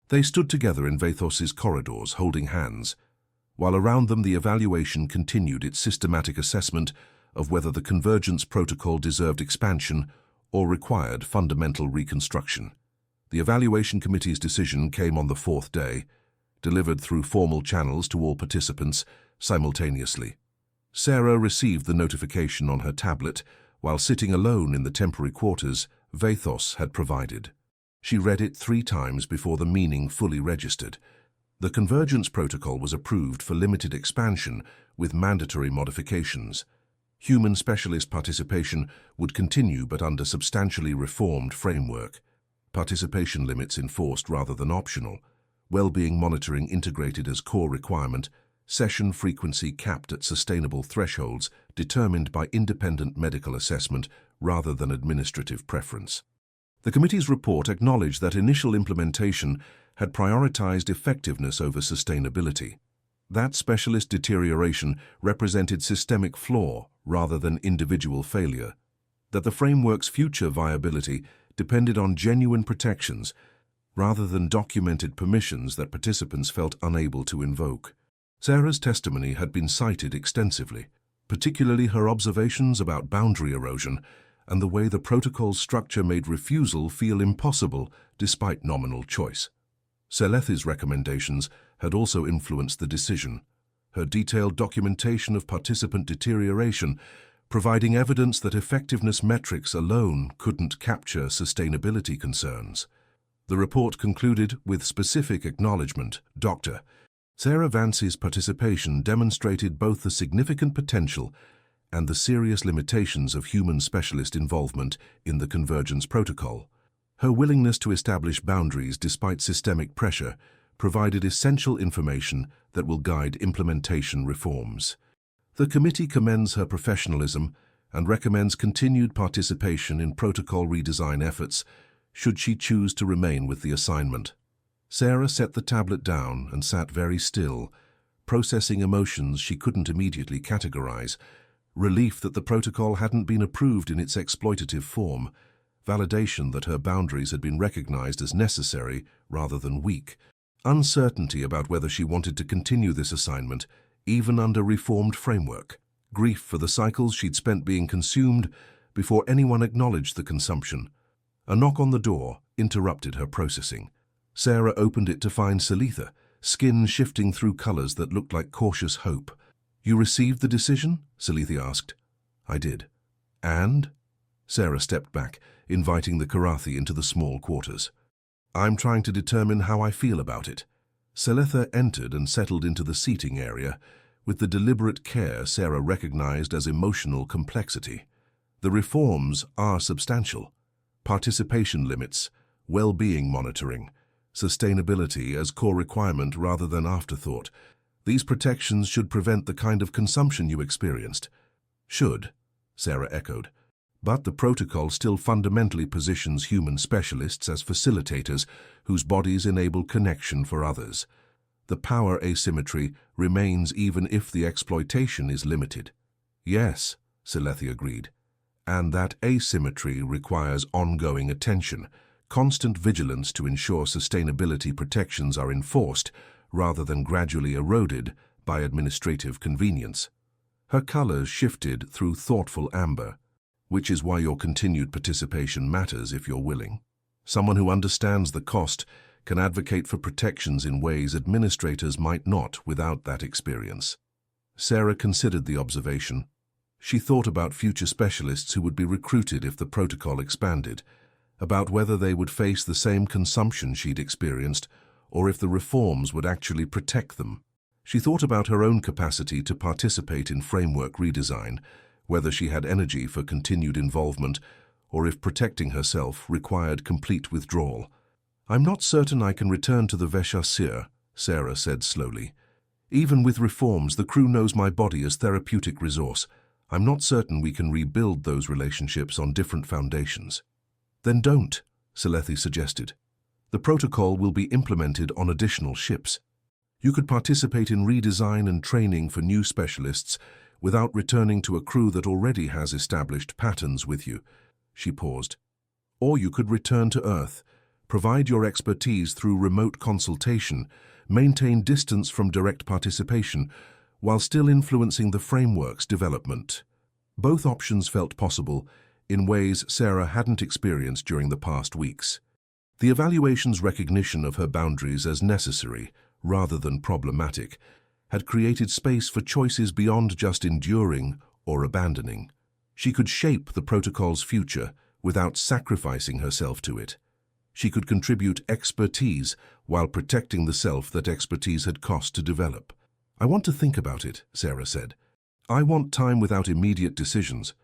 They stood together in Vathos's corridors, holding hands, while around them the evaluation continued its systematic assessment of whether the convergence protocol deserved expansion or required fundamental reconstruction. The evaluation committee's decision came on the fourth day, delivered through formal channels to all participants simultaneously. Sarah received the notification on her tablet while sitting alone in the temporary quarters Vathos had provided. She read it 3 times before the meaning fully registered. The convergence protocol was approved for limited expansion with mandatory modifications. Human specialist participation would continue but under substantially reformed framework. Participation limits enforced rather than optional. Well-being monitoring integrated as core requirement. Session frequency capped at sustainable thresholds determined by independent medical assessment rather than administrative preference. The committee's report acknowledged that initial implementation had prioritized effectiveness over sustainability. That specialist deterioration represented systemic flaw rather than individual failure. That the framework's future viability depended on genuine protections rather than documented permissions that participants felt unable to invoke. Sarah's testimony had been cited extensively, particularly her observations about boundary erosion and the way the protocol's structure made refusal feel impossible despite nominal choice. Seleth's recommendations had also influenced the decision. Her detailed documentation of participant deterioration, providing evidence that effectiveness metrics alone couldn't capture sustainability concerns. The report concluded with specific acknowledgement, Dr. Sarah Vance's participation demonstrated both the significant potential and the serious limitations of human specialist involvement in the convergence protocol. Her willingness to establish boundaries despite systemic pressure provided essential information that will guide implementation reforms. The committee commends her professionalism and recommends continued participation in protocol redesign efforts should she choose to remain with the assignment. Sarah set the tablet down and sat very still, processing emotions she couldn't immediately categorize. Relief that the protocol hadn't been approved in its exploitative form, validation that her boundaries had been recognized as necessary rather than weak, uncertainty about whether she wanted to continue this assignment, even under reformed framework, grief for the cycles she'd spent being consumed before anyone acknowledged the consumption. A knock on the door interrupted her processing. Sarah opened it to find Seletha, skin shifting through colors that looked like cautious hope. "You received the decision?" Seletha asked. "I did." "And?" Sarah stepped back, inviting the Karathi into the small quarters. "I'm trying to determine how I feel about it." Seletha entered and settled into the seating area with the deliberate care Sarah recognized as emotional complexity. The reforms are substantial. Participation limits, well-being monitoring, sustainability as core requirement rather than afterthought. These protections should prevent the kind of consumption you experienced. "Should," Sarah echoed. But the protocol still fundamentally positions human specialists as facilitators whose bodies enable connection for others. The power asymmetry remains even if the exploitation is limited. "Yes," Seletha agreed. "And that asymmetry requires ongoing attention, constant vigilance to ensure sustainability protections are enforced rather than gradually eroded by administrative convenience." Her colors shifted through thoughtful amber, which is why your continued participation matters if you're willing. Someone who understands the cost can advocate for protections in ways administrators might not without that experience. Sarah considered the observation. She thought about future specialists who would be recruited if the protocol expanded, about whether they would face the same consumption she'd experienced, or if the reforms would actually protect them. She thought about her own capacity to participate in framework redesign, whether she had energy for continued involvement, or if protecting herself required complete withdrawal. "I'm not certain I can return to the Veshasir," Sarah said slowly. "Even with reforms, the crew knows my body as therapeutic resource. I'm not certain we can rebuild those relationships on different foundations. Then don't, Selethi suggested. The protocol will be implemented on additional ships. You could participate in redesign and training for new specialists without returning to a crew that already has established patterns with you. She paused. Or you could return to Earth, provide your expertise through remote consultation, maintain distance from direct participation, while still influencing the framework's development. Both options felt possible in ways Sarah hadn't experienced during the past weeks. The evaluation's recognition of her boundaries as necessary, rather than problematic, had created space for choices beyond just enduring or abandoning. She could shape the protocol's future without sacrificing herself to it. She could contribute expertise while protecting the self that expertise had cost to develop. I want to think about it, Sarah said. I want time without immediate decisions,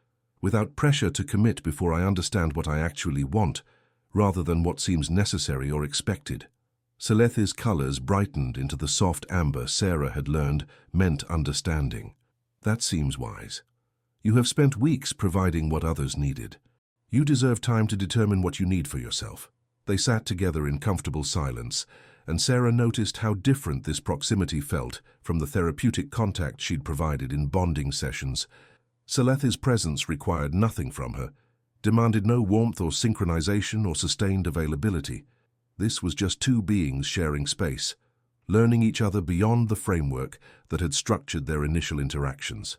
without pressure to commit before I understand what I actually want, rather than what seems necessary or expected. Selethi's colors brightened into the soft amber Sarah had learned meant understanding. That seems wise. You have spent weeks providing what others needed. You deserve time to determine what you need for yourself. They sat together in comfortable silence, and Sarah noticed how different this proximity felt from the therapeutic contact she'd provided in bonding sessions. Selethi's presence required nothing from her, demanded no warmth or synchronization or sustained availability. This was just two beings sharing space, learning each other beyond the framework that had structured their initial interactions.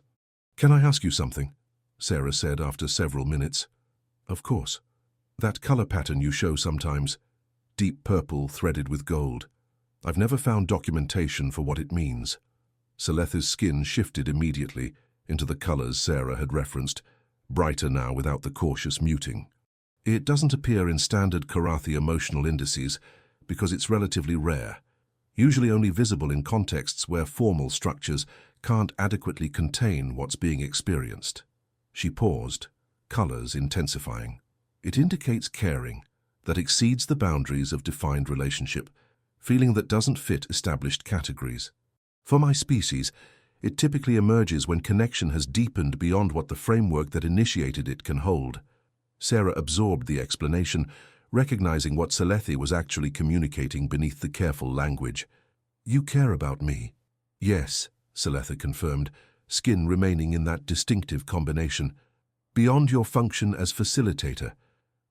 "Can I ask you something?" Sarah said after several minutes. "Of course. That color pattern you show sometimes, deep purple threaded with gold. I've never found documentation for what it means." Selethi's skin shifted immediately into the colors Sarah had referenced, brighter now without the cautious muting. "It doesn't appear in standard Karathi emotional indices because it's relatively rare, usually only visible in contexts where formal structures can't adequately contain what's being experienced." She paused, colors intensifying. "It indicates caring that exceeds the boundaries of defined relationship, feeling that doesn't fit established categories. For my species, it typically emerges when connection has deepened beyond what the framework that initiated it can hold." Sarah absorbed the explanation, recognizing what Selethi was actually communicating beneath the careful language. "You care about me?" "Yes," Selethi confirmed, skin remaining in that distinctive combination. "Beyond your function as facilitator,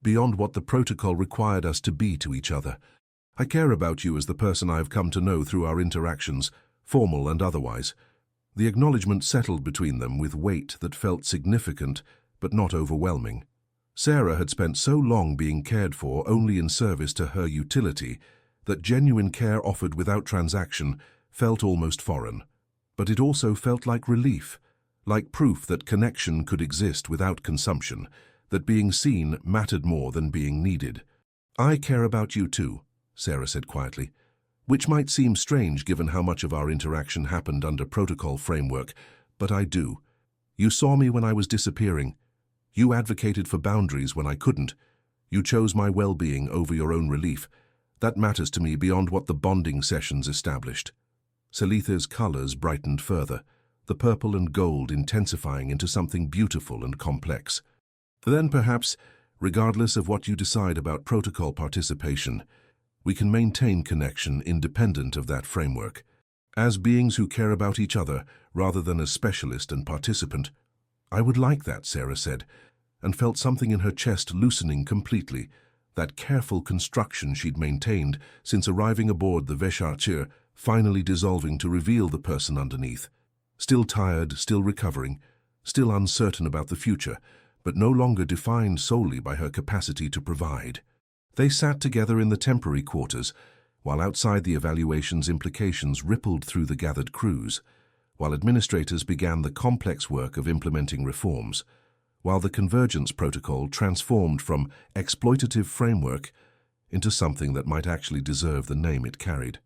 beyond what the protocol required us to be to each other. I care about you as the person I have come to know through our interactions, formal and otherwise." The acknowledgement settled between them with weight that felt significant but not overwhelming. Sarah had spent so long being cared for only in service to her utility that genuine care offered without transaction felt almost foreign. But it also felt like relief, like proof that connection could exist without consumption, that being seen mattered more than being needed. "I care about you too," Sarah said quietly, "which might seem strange given how much of our interaction happened under protocol framework, but I do. You saw me when I was disappearing. You advocated for boundaries when I couldn't. You chose my well-being over your own relief. That matters to me beyond what the bonding sessions established." Selethi's colors brightened further, the purple and gold intensifying into something beautiful and complex. "Then perhaps, regardless of what you decide about protocol participation, we can maintain connection independent of that framework, as beings who care about each other rather than as specialist and participant." "I would like that," Sarah said, and felt something in her chest loosening completely, that careful construction she'd maintained since arriving aboard the Sci-HFY finally dissolving to reveal the person underneath. Still tired, still recovering, still uncertain about the future, but no longer defined solely by her capacity to provide. They sat together in the temporary quarters, while outside the evaluation's implications rippled through the gathered crews, while administrators began the complex work of implementing reforms, while the convergence protocol transformed from exploitative framework into something that might actually deserve the name it carried.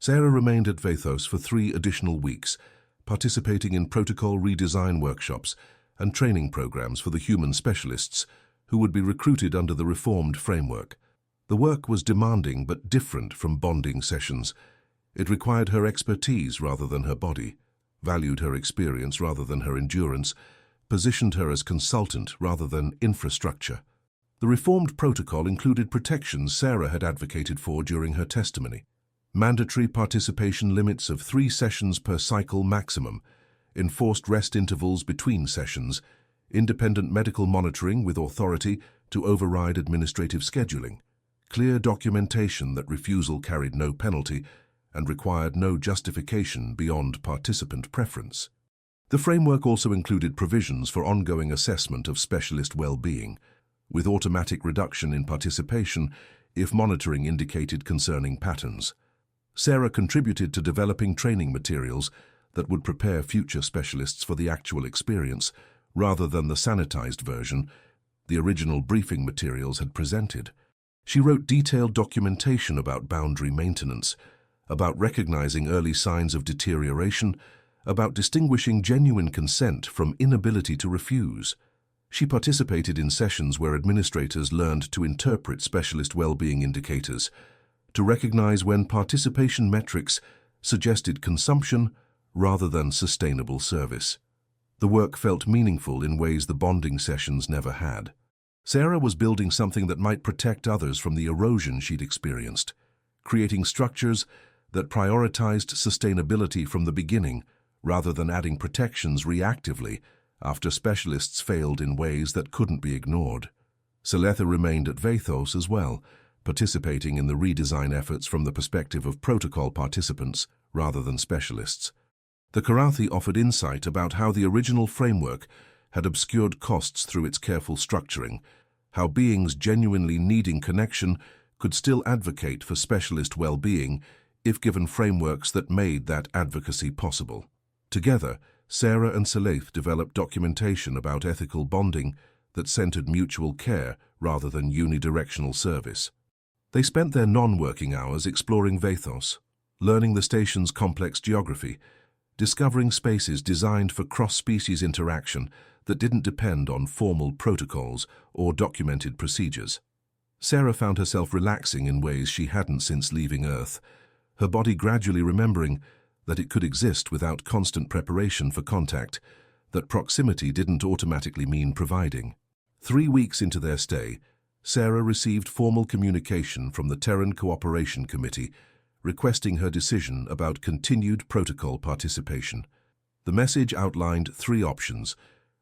Sarah remained at Vathos for 3 additional weeks, participating in protocol redesign workshops and training programs for the human specialists who would be recruited under the reformed framework. The work was demanding but different from bonding sessions. It required her expertise rather than her body, valued her experience rather than her endurance, positioned her as consultant rather than infrastructure. The reformed protocol included protections Sarah had advocated for during her testimony. Mandatory participation limits of 3 sessions per cycle maximum, enforced rest intervals between sessions, independent medical monitoring with authority to override administrative scheduling, clear documentation that refusal carried no penalty and required no justification beyond participant preference. The framework also included provisions for ongoing assessment of specialist well-being, with automatic reduction in participation if monitoring indicated concerning patterns. Sarah contributed to developing training materials that would prepare future specialists for the actual experience, rather than the sanitized version the original briefing materials had presented. She wrote detailed documentation about boundary maintenance, about recognizing early signs of deterioration, about distinguishing genuine consent from inability to refuse. She participated in sessions where administrators learned to interpret specialist well-being indicators, to recognize when participation metrics suggested consumption rather than sustainable service. The work felt meaningful in ways the bonding sessions never had. Sarah was building something that might protect others from the erosion she'd experienced, creating structures that prioritized sustainability from the beginning rather than adding protections reactively after specialists failed in ways that couldn't be ignored. Sci-HFY remained at Vathos as well, participating in the redesign efforts from the perspective of protocol participants rather than specialists. The Karathi offered insight about how the original framework had obscured costs through its careful structuring, how beings genuinely needing connection could still advocate for specialist well-being if given frameworks that made that advocacy possible. Together, Sarah and Sci-HFY developed documentation about ethical bonding that centered mutual care rather than unidirectional service. They spent their non-working hours exploring Vathos, learning the station's complex geography, discovering spaces designed for cross-species interaction that didn't depend on formal protocols or documented procedures. Sarah found herself relaxing in ways she hadn't since leaving Earth, her body gradually remembering that it could exist without constant preparation for contact, that proximity didn't automatically mean providing. 3 weeks into their stay, Sarah received formal communication from the Terran Cooperation Committee requesting her decision about continued protocol participation. The message outlined 3 options: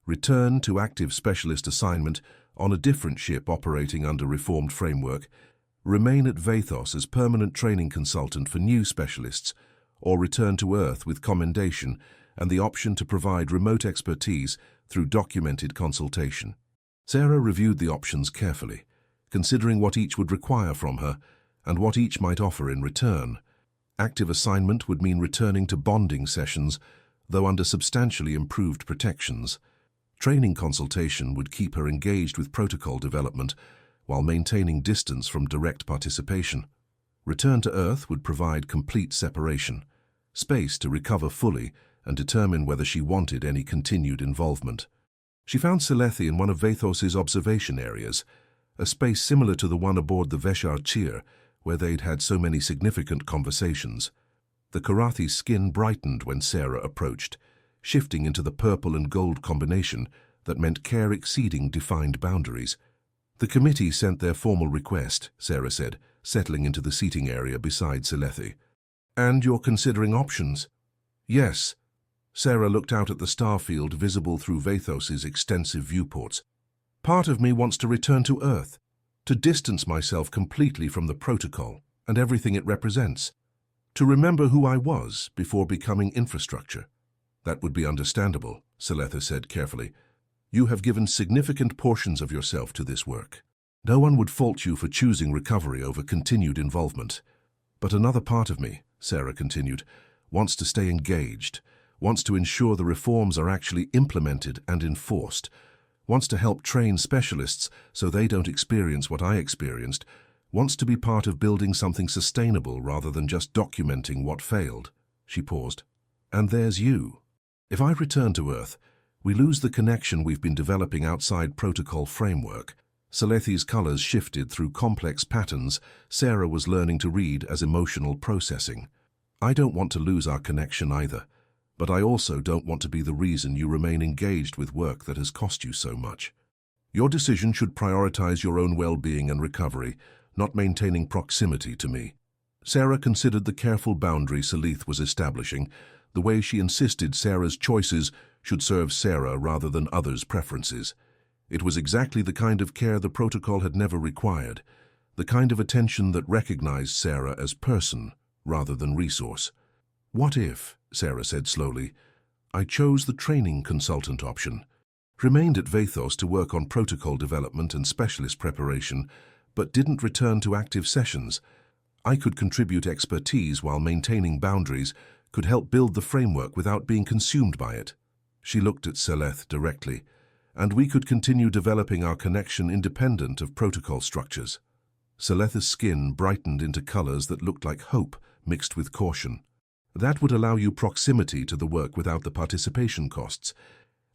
return to active specialist assignment on a different ship operating under reformed framework, remain at Vathos as permanent training consultant for new specialists, or return to Earth with commendation and the option to provide remote expertise through documented consultation. Sarah reviewed the options carefully, considering what each would require from her and what each might offer in return. Active assignment would mean returning to bonding sessions, though under substantially improved protections. Training consultation would keep her engaged with protocol development while maintaining distance from direct participation. Return to Earth would provide complete separation, space to recover fully and determine whether she wanted any continued involvement. She found Sci-HFY in one of Vathos's observation areas, a space similar to the one aboard the Veshar, where they'd had so many significant conversations. The Karathi's skin brightened when Sarah approached, shifting into the purple and gold combination that meant care exceeding defined boundaries. The committee sent their formal request, Sarah said, settling into the seating area beside Sci-HFY. And you're considering options? Yes. Sarah looked out at the starfield visible through Vathos's extensive viewports. Part of me wants to return to Earth, to distance myself completely from the protocol and everything it represents, to remember who I was before becoming infrastructure. That would be understandable, Sci-HFY said carefully. You have given significant portions of yourself to this work. No one would fault you for choosing recovery over continued involvement. But another part of me, Sarah continued, wants to stay engaged, wants to ensure the reforms are actually implemented and enforced, wants to help train specialists so they don't experience what I experienced, wants to be part of building something sustainable rather than just documenting what failed. She paused. And there's you. If I return to Earth, we lose the connection we've been developing outside protocol framework. Sci-HFY's colors shifted through complex patterns Sarah was learning to read as emotional processing. I don't want to lose our connection either. But I also don't want to be the reason you remain engaged with work that has cost you so much. Your decision should prioritize your own well-being and recovery, not maintaining proximity to me." Sarah considered the careful boundary Salith was establishing, the way she insisted Sarah's choices should serve Sarah rather than others' preferences. It was exactly the kind of care the protocol had never required, the kind of attention that recognized Sarah as person rather than resource. "What if," Sarah said slowly, "I chose the training consultant option, remained at Vathos to work on protocol development and specialist preparation, but didn't return to active sessions? I could contribute expertise while maintaining boundaries, could help build the framework without being consumed by it." She looked at Seleth directly. "And we could continue developing our connection independent of protocol structures." Seleth's skin brightened into colors that looked like hope mixed with caution. "That would allow you proximity to the work without the participation costs,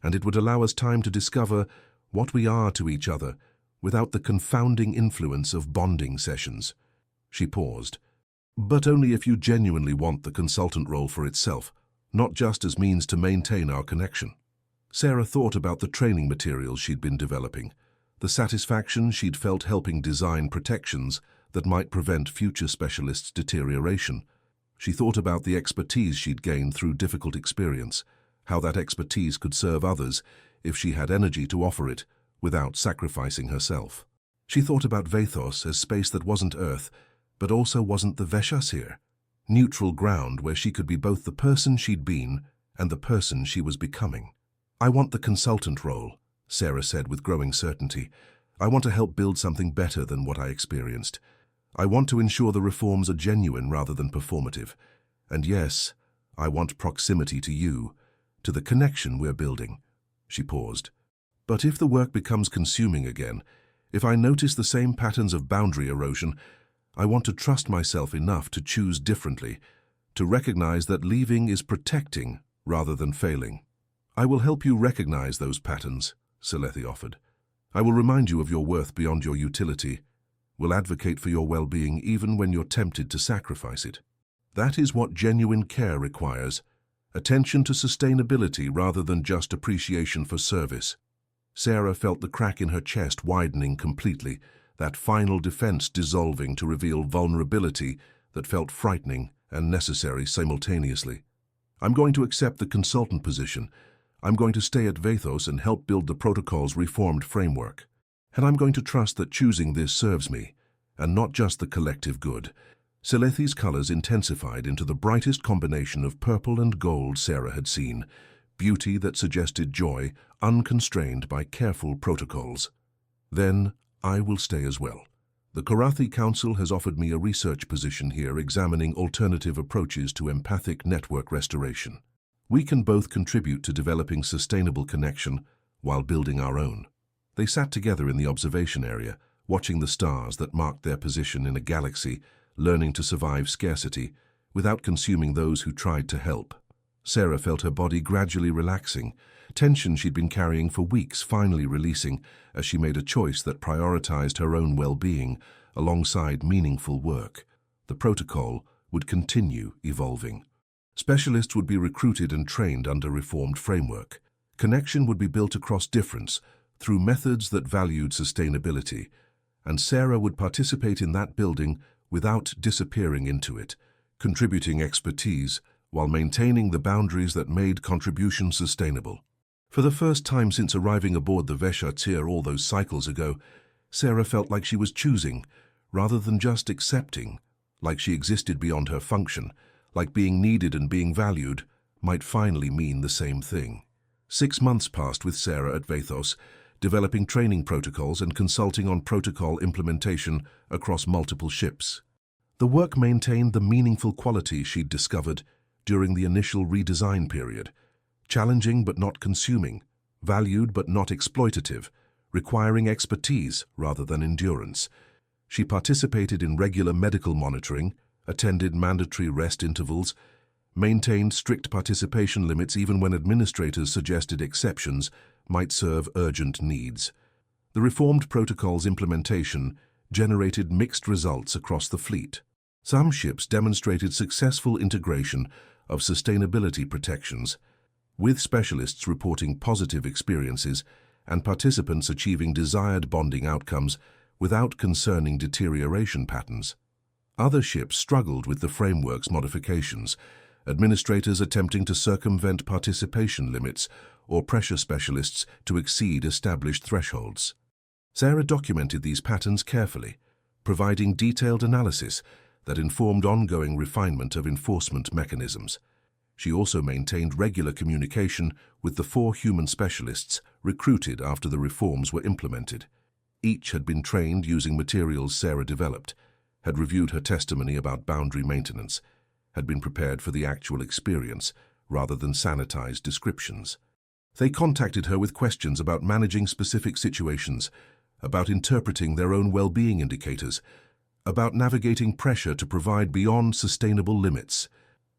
and it would allow us time to discover what we are to each other without the confounding influence of bonding sessions." She paused. "But only if you genuinely want the consultant role for itself, not just as means to maintain our connection." Sarah thought about the training materials she'd been developing, the satisfaction she'd felt helping design protections that might prevent future specialists' deterioration. She thought about the expertise she'd gained through difficult experience, how that expertise could serve others if she had energy to offer it without sacrificing herself. She thought about Vathos as space that wasn't Earth, but also wasn't the Veshasir, neutral ground where she could be both the person she'd been and the person she was becoming. "I want the consultant role," Sarah said with growing certainty. "I want to help build something better than what I experienced. I want to ensure the reforms are genuine rather than performative. And yes, I want proximity to you, to the connection we're building." She paused. "But if the work becomes consuming again, if I notice the same patterns of boundary erosion, I want to trust myself enough to choose differently, to recognize that leaving is protecting rather than failing." "I will help you recognize those patterns," Selethi offered. "I will remind you of your worth beyond your utility, will advocate for your well-being even when you're tempted to sacrifice it. That is what genuine care requires, attention to sustainability rather than just appreciation for service." Sarah felt the crack in her chest widening completely, that final defense dissolving to reveal vulnerability that felt frightening and necessary simultaneously. "I'm going to accept the consultant position. I'm going to stay at Vathos and help build the protocol's reformed framework. And I'm going to trust that choosing this serves me, and not just the collective good." Selethi's colors intensified into the brightest combination of purple and gold Sarah had seen, beauty that suggested joy, unconstrained by careful protocols. "Then I will stay as well. The Korathi Council has offered me a research position here examining alternative approaches to empathic network restoration. We can both contribute to developing sustainable connection while building our own." They sat together in the observation area, watching the stars that marked their position in a galaxy, learning to survive scarcity without consuming those who tried to help. Sarah felt her body gradually relaxing, tension she'd been carrying for weeks finally releasing as she made a choice that prioritized her own well-being alongside meaningful work. The protocol would continue evolving. Specialists would be recruited and trained under reformed framework. Connection would be built across difference through methods that valued sustainability, and Sarah would participate in that building without disappearing into it, contributing expertise while maintaining the boundaries that made contribution sustainable. For the first time since arriving aboard the Veshatir all those cycles ago, Sarah felt like she was choosing, rather than just accepting, like she existed beyond her function, like being needed and being valued might finally mean the same thing. 6 months passed with Sarah at Vathos, developing training protocols and consulting on protocol implementation across multiple ships. The work maintained the meaningful qualities she'd discovered during the initial redesign period, challenging but not consuming, valued but not exploitative, requiring expertise rather than endurance. She participated in regular medical monitoring, attended mandatory rest intervals, maintained strict participation limits even when administrators suggested exceptions might serve urgent needs. The reformed protocol's implementation generated mixed results across the fleet. Some ships demonstrated successful integration, of sustainability protections, with specialists reporting positive experiences and participants achieving desired bonding outcomes without concerning deterioration patterns. Other ships struggled with the framework's modifications, administrators attempting to circumvent participation limits or pressure specialists to exceed established thresholds. Sarah documented these patterns carefully, providing detailed analysis that informed ongoing refinement of enforcement mechanisms. She also maintained regular communication with the 4 human specialists recruited after the reforms were implemented. Each had been trained using materials Sarah developed, had reviewed her testimony about boundary maintenance, had been prepared for the actual experience rather than sanitized descriptions. They contacted her with questions about managing specific situations, about interpreting their own well-being indicators, about navigating pressure to provide beyond sustainable limits.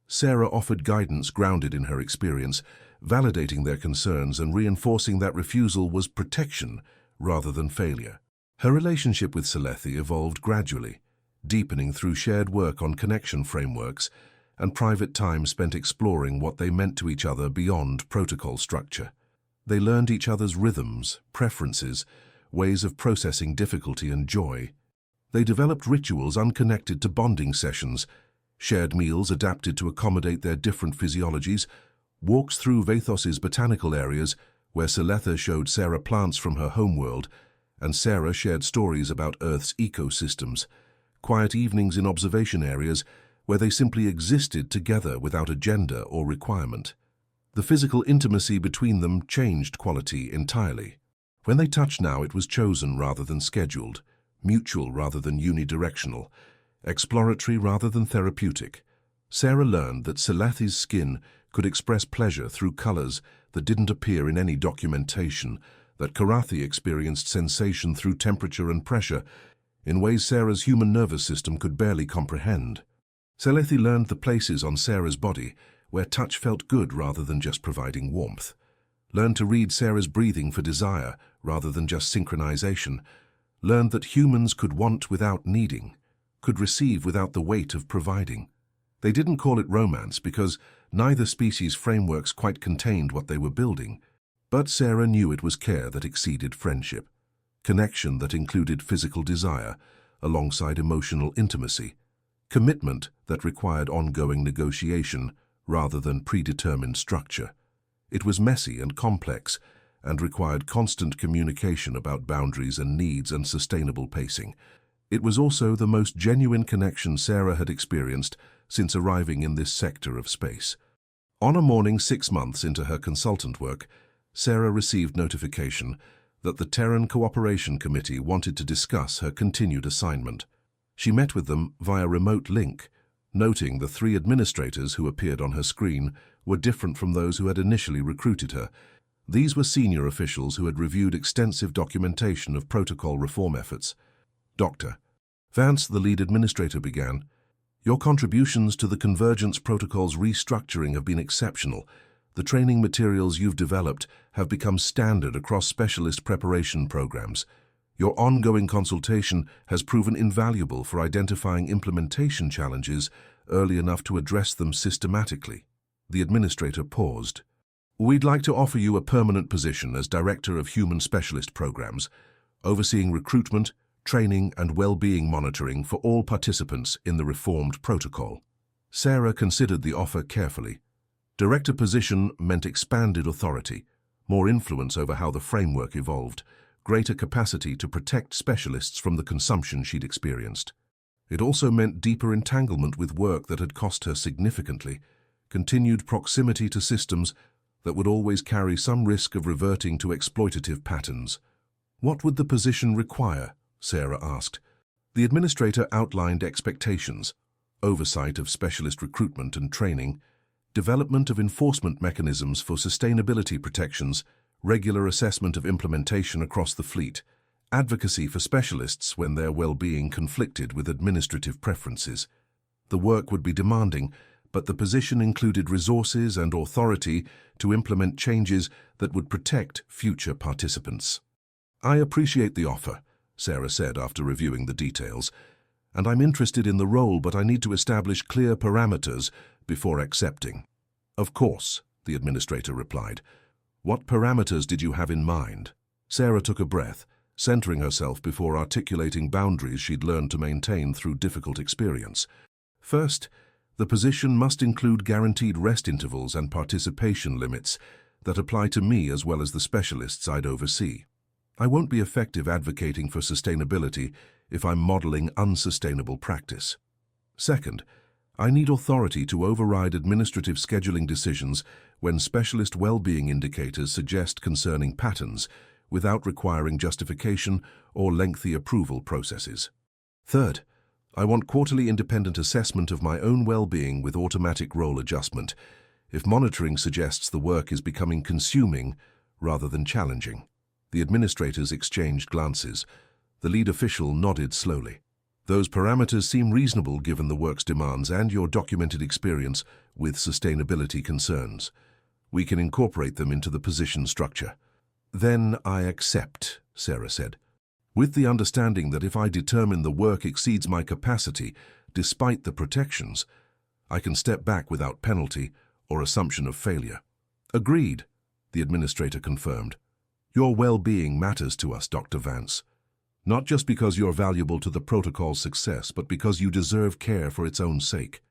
Sarah offered guidance grounded in her experience, validating their concerns and reinforcing that refusal was protection rather than failure. Her relationship with Sci-HFY evolved gradually, deepening through shared work on connection frameworks and private time spent exploring what they meant to each other beyond protocol structure. They learned each other's rhythms, preferences, ways of processing difficulty and joy. They developed rituals unconnected to bonding sessions, shared meals adapted to accommodate their different physiologies, walks through Vathos's botanical areas where Sci-HFY showed Sarah plants from her homeworld, and Sarah shared stories about Earth's ecosystems, quiet evenings in observation areas where they simply existed together without agenda or requirement. The physical intimacy between them changed quality entirely. When they touched now, it was chosen rather than scheduled, mutual rather than unidirectional, exploratory rather than therapeutic. Sarah learned that Sci-HFY's skin could express pleasure through colors that didn't appear in any documentation, that Karathi experienced sensation through temperature and pressure in ways Sarah's human nervous system could barely comprehend. Sci-HFY learned the places on Sarah's body where touch felt good rather than just providing warmth, learned to read Sarah's breathing for desire rather than just synchronization, learned that humans could want without needing, could receive without the weight of providing. They didn't call it romance because neither species' frameworks quite contained what they were building, but Sarah knew it was care that exceeded friendship, connection that included physical desire alongside emotional intimacy, commitment that required ongoing negotiation rather than predetermined structure. It was messy and complex and required constant communication about boundaries and needs and sustainable pacing. It was also the most genuine connection Sarah had experienced since arriving in this sector of space. On a morning 6 months into her consultant work, Sarah received notification that the Terran Cooperation Committee wanted to discuss her continued assignment. She met with them via remote link, noting the 3 administrators who appeared on her screen were different from those who had initially recruited her. These were senior officials who had reviewed extensive documentation of protocol reform efforts. Dr. Vance, the lead administrator, began, "Your contributions to the Convergence Protocol's restructuring have been exceptional. The training materials you've developed have become standard across specialist preparation programs. Your ongoing consultation has proven invaluable for identifying implementation challenges early enough to address them systematically." The administrator paused. "We'd like to offer you a permanent position as Director of Human Specialist Programs, overseeing recruitment, training and well-being monitoring for all participants in the reformed protocol." Sarah considered the offer carefully. Director position meant expanded authority, more influence over how the framework evolved, greater capacity to protect specialists from the consumption she'd experienced. It also meant deeper entanglement with work that had cost her significantly, continued proximity to systems that would always carry some risk of reverting to exploitative patterns. What would the position require? Sarah asked. The administrator outlined expectations: oversight of specialist recruitment and training, development of enforcement mechanisms for sustainability protections, regular assessment of implementation across the fleet, advocacy for specialists when their well-being conflicted with administrative preferences. The work would be demanding, but the position included resources and authority to implement changes that would protect future participants. "I appreciate the offer," Sarah said after reviewing the details, "and I'm interested in the role, but I need to establish clear parameters before accepting. Of course, the administrator replied. What parameters did you have in mind? Sarah took a breath, centering herself before articulating boundaries she'd learned to maintain through difficult experience. First, the position must include guaranteed rest intervals and participation limits that apply to me as well as the specialists I'd oversee. I won't be effective advocating for sustainability if I'm modeling unsustainable practice. Second, I need authority to override administrative scheduling decisions when specialist well-being indicators suggest concerning patterns without requiring justification or lengthy approval processes. Third, I want quarterly independent assessment of my own well-being with automatic role adjustment if monitoring suggests the work is becoming consuming rather than challenging. The administrators exchanged glances. The lead official nodded slowly. Those parameters seem reasonable given the work's demands and your documented experience with sustainability concerns. We can incorporate them into the position structure. Then I accept, Sarah said, with the understanding that if I determine the work exceeds my capacity, despite the protections, I can step back without penalty or assumption of failure. Agreed, the administrator confirmed. Your well-being matters to us, Dr. Vance. Not just because you're valuable to the protocol's success, but because you deserve care for its own sake.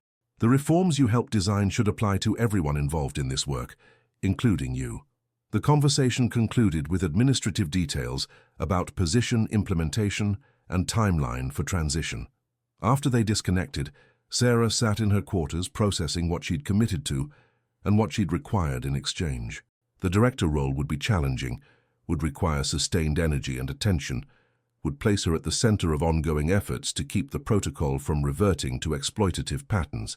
The reforms you helped design should apply to everyone involved in this work, including you. The conversation concluded with administrative details about position implementation and timeline for transition. After they disconnected, Sarah sat in her quarters processing what she'd committed to and what she'd required in exchange. The director role would be challenging, would require sustained energy and attention, would place her at the center of ongoing efforts to keep the protocol from reverting to exploitative patterns.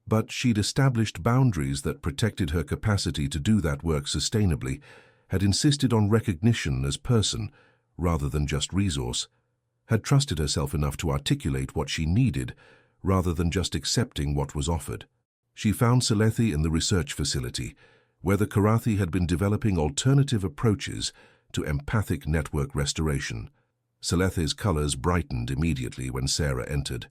But she'd established boundaries that protected her capacity to do that work sustainably, had insisted on recognition as person rather than just resource, had trusted herself enough to articulate what she needed rather than just accepting what was offered. She found Sci-HFY in the research facility, where the Karathi had been developing alternative approaches to empathic network restoration. Sci-HFY's colors brightened immediately when Sarah entered,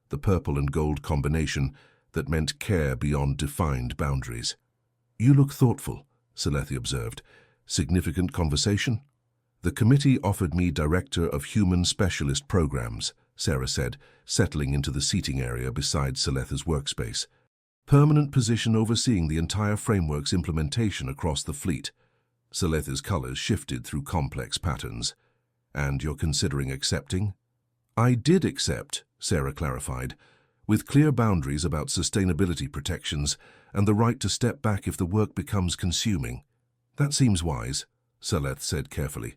the purple and gold combination that meant care beyond defined boundaries. You look thoughtful, Sci-HFY observed. Significant conversation? The committee offered me Director of Human Specialist Programs, Sarah said, settling into the seating area beside Sci-HFY's workspace. Permanent position overseeing the entire framework's implementation across the fleet. Sci-HFY's colors shifted through complex patterns. And you're considering accepting? I did accept, Sarah clarified, with clear boundaries about sustainability protections and the right to step back if the work becomes consuming. That seems wise, Sci-HFY said carefully.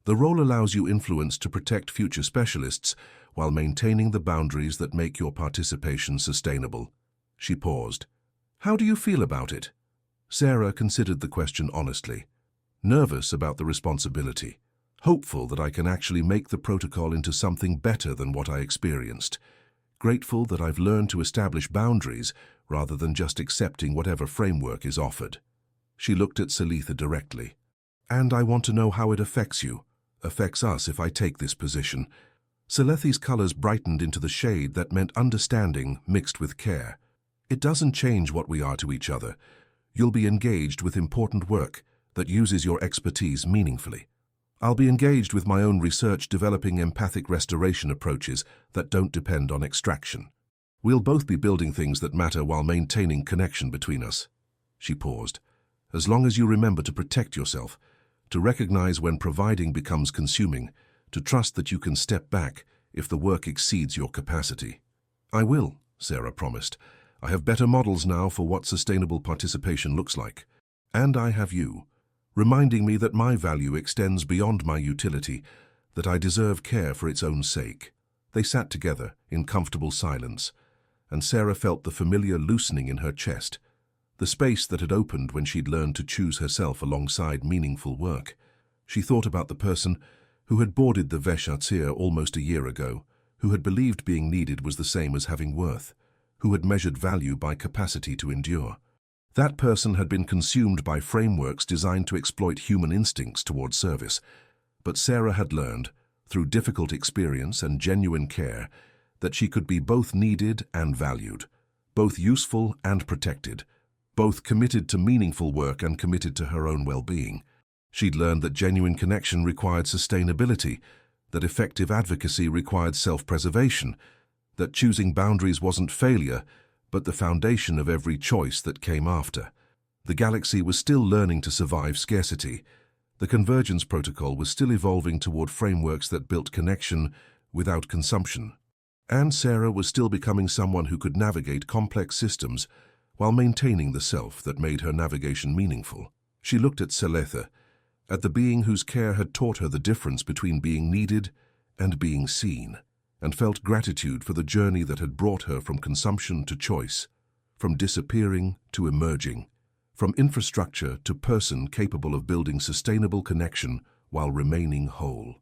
The role allows you influence to protect future specialists while maintaining the boundaries that make your participation sustainable. She paused. How do you feel about it? Sarah considered the question honestly. Nervous about the responsibility. Hopeful that I can actually make the protocol into something better than what I experienced. Grateful that I've learned to establish boundaries rather than just accepting whatever framework is offered. She looked at Sci-HFY directly. And I want to know how it affects you, affects us if I take this position. Sci-HFY's colors brightened into the shade that meant understanding mixed with care. It doesn't change what we are to each other. You'll be engaged with important work that uses your expertise meaningfully. I'll be engaged with my own research developing empathic restoration approaches that don't depend on extraction. We'll both be building things that matter while maintaining connection between us. She paused. As long as you remember to protect yourself, to recognize when providing becomes consuming, to trust that you can step back if the work exceeds your capacity. I will, Sarah promised. I have better models now for what sustainable participation looks like. And I have you, reminding me that my value extends beyond my utility, that I deserve care for its own sake. They sat together in comfortable silence, and Sarah felt the familiar loosening in her chest, the space that had opened when she'd learned to choose herself alongside meaningful work. She thought about the person who had boarded the Sci-HFY almost a year ago, who had believed being needed was the same as having worth, who had measured value by capacity to endure. That person had been consumed by frameworks designed to exploit human instincts toward service, but Sarah had learned, through difficult experience and genuine care, that she could be both needed and valued. both useful and protected, both committed to meaningful work and committed to her own well-being. She'd learned that genuine connection required sustainability, that effective advocacy required self-preservation, that choosing boundaries wasn't failure, but the foundation of every choice that came after. The galaxy was still learning to survive scarcity. The convergence protocol was still evolving toward frameworks that built connection without consumption. And Sarah was still becoming someone who could navigate complex systems while maintaining the self that made her navigation meaningful. She looked at Seletha, at the being whose care had taught her the difference between being needed and being seen, and felt gratitude for the journey that had brought her from consumption to choice, from disappearing to emerging, from infrastructure to person capable of building sustainable connection while remaining whole.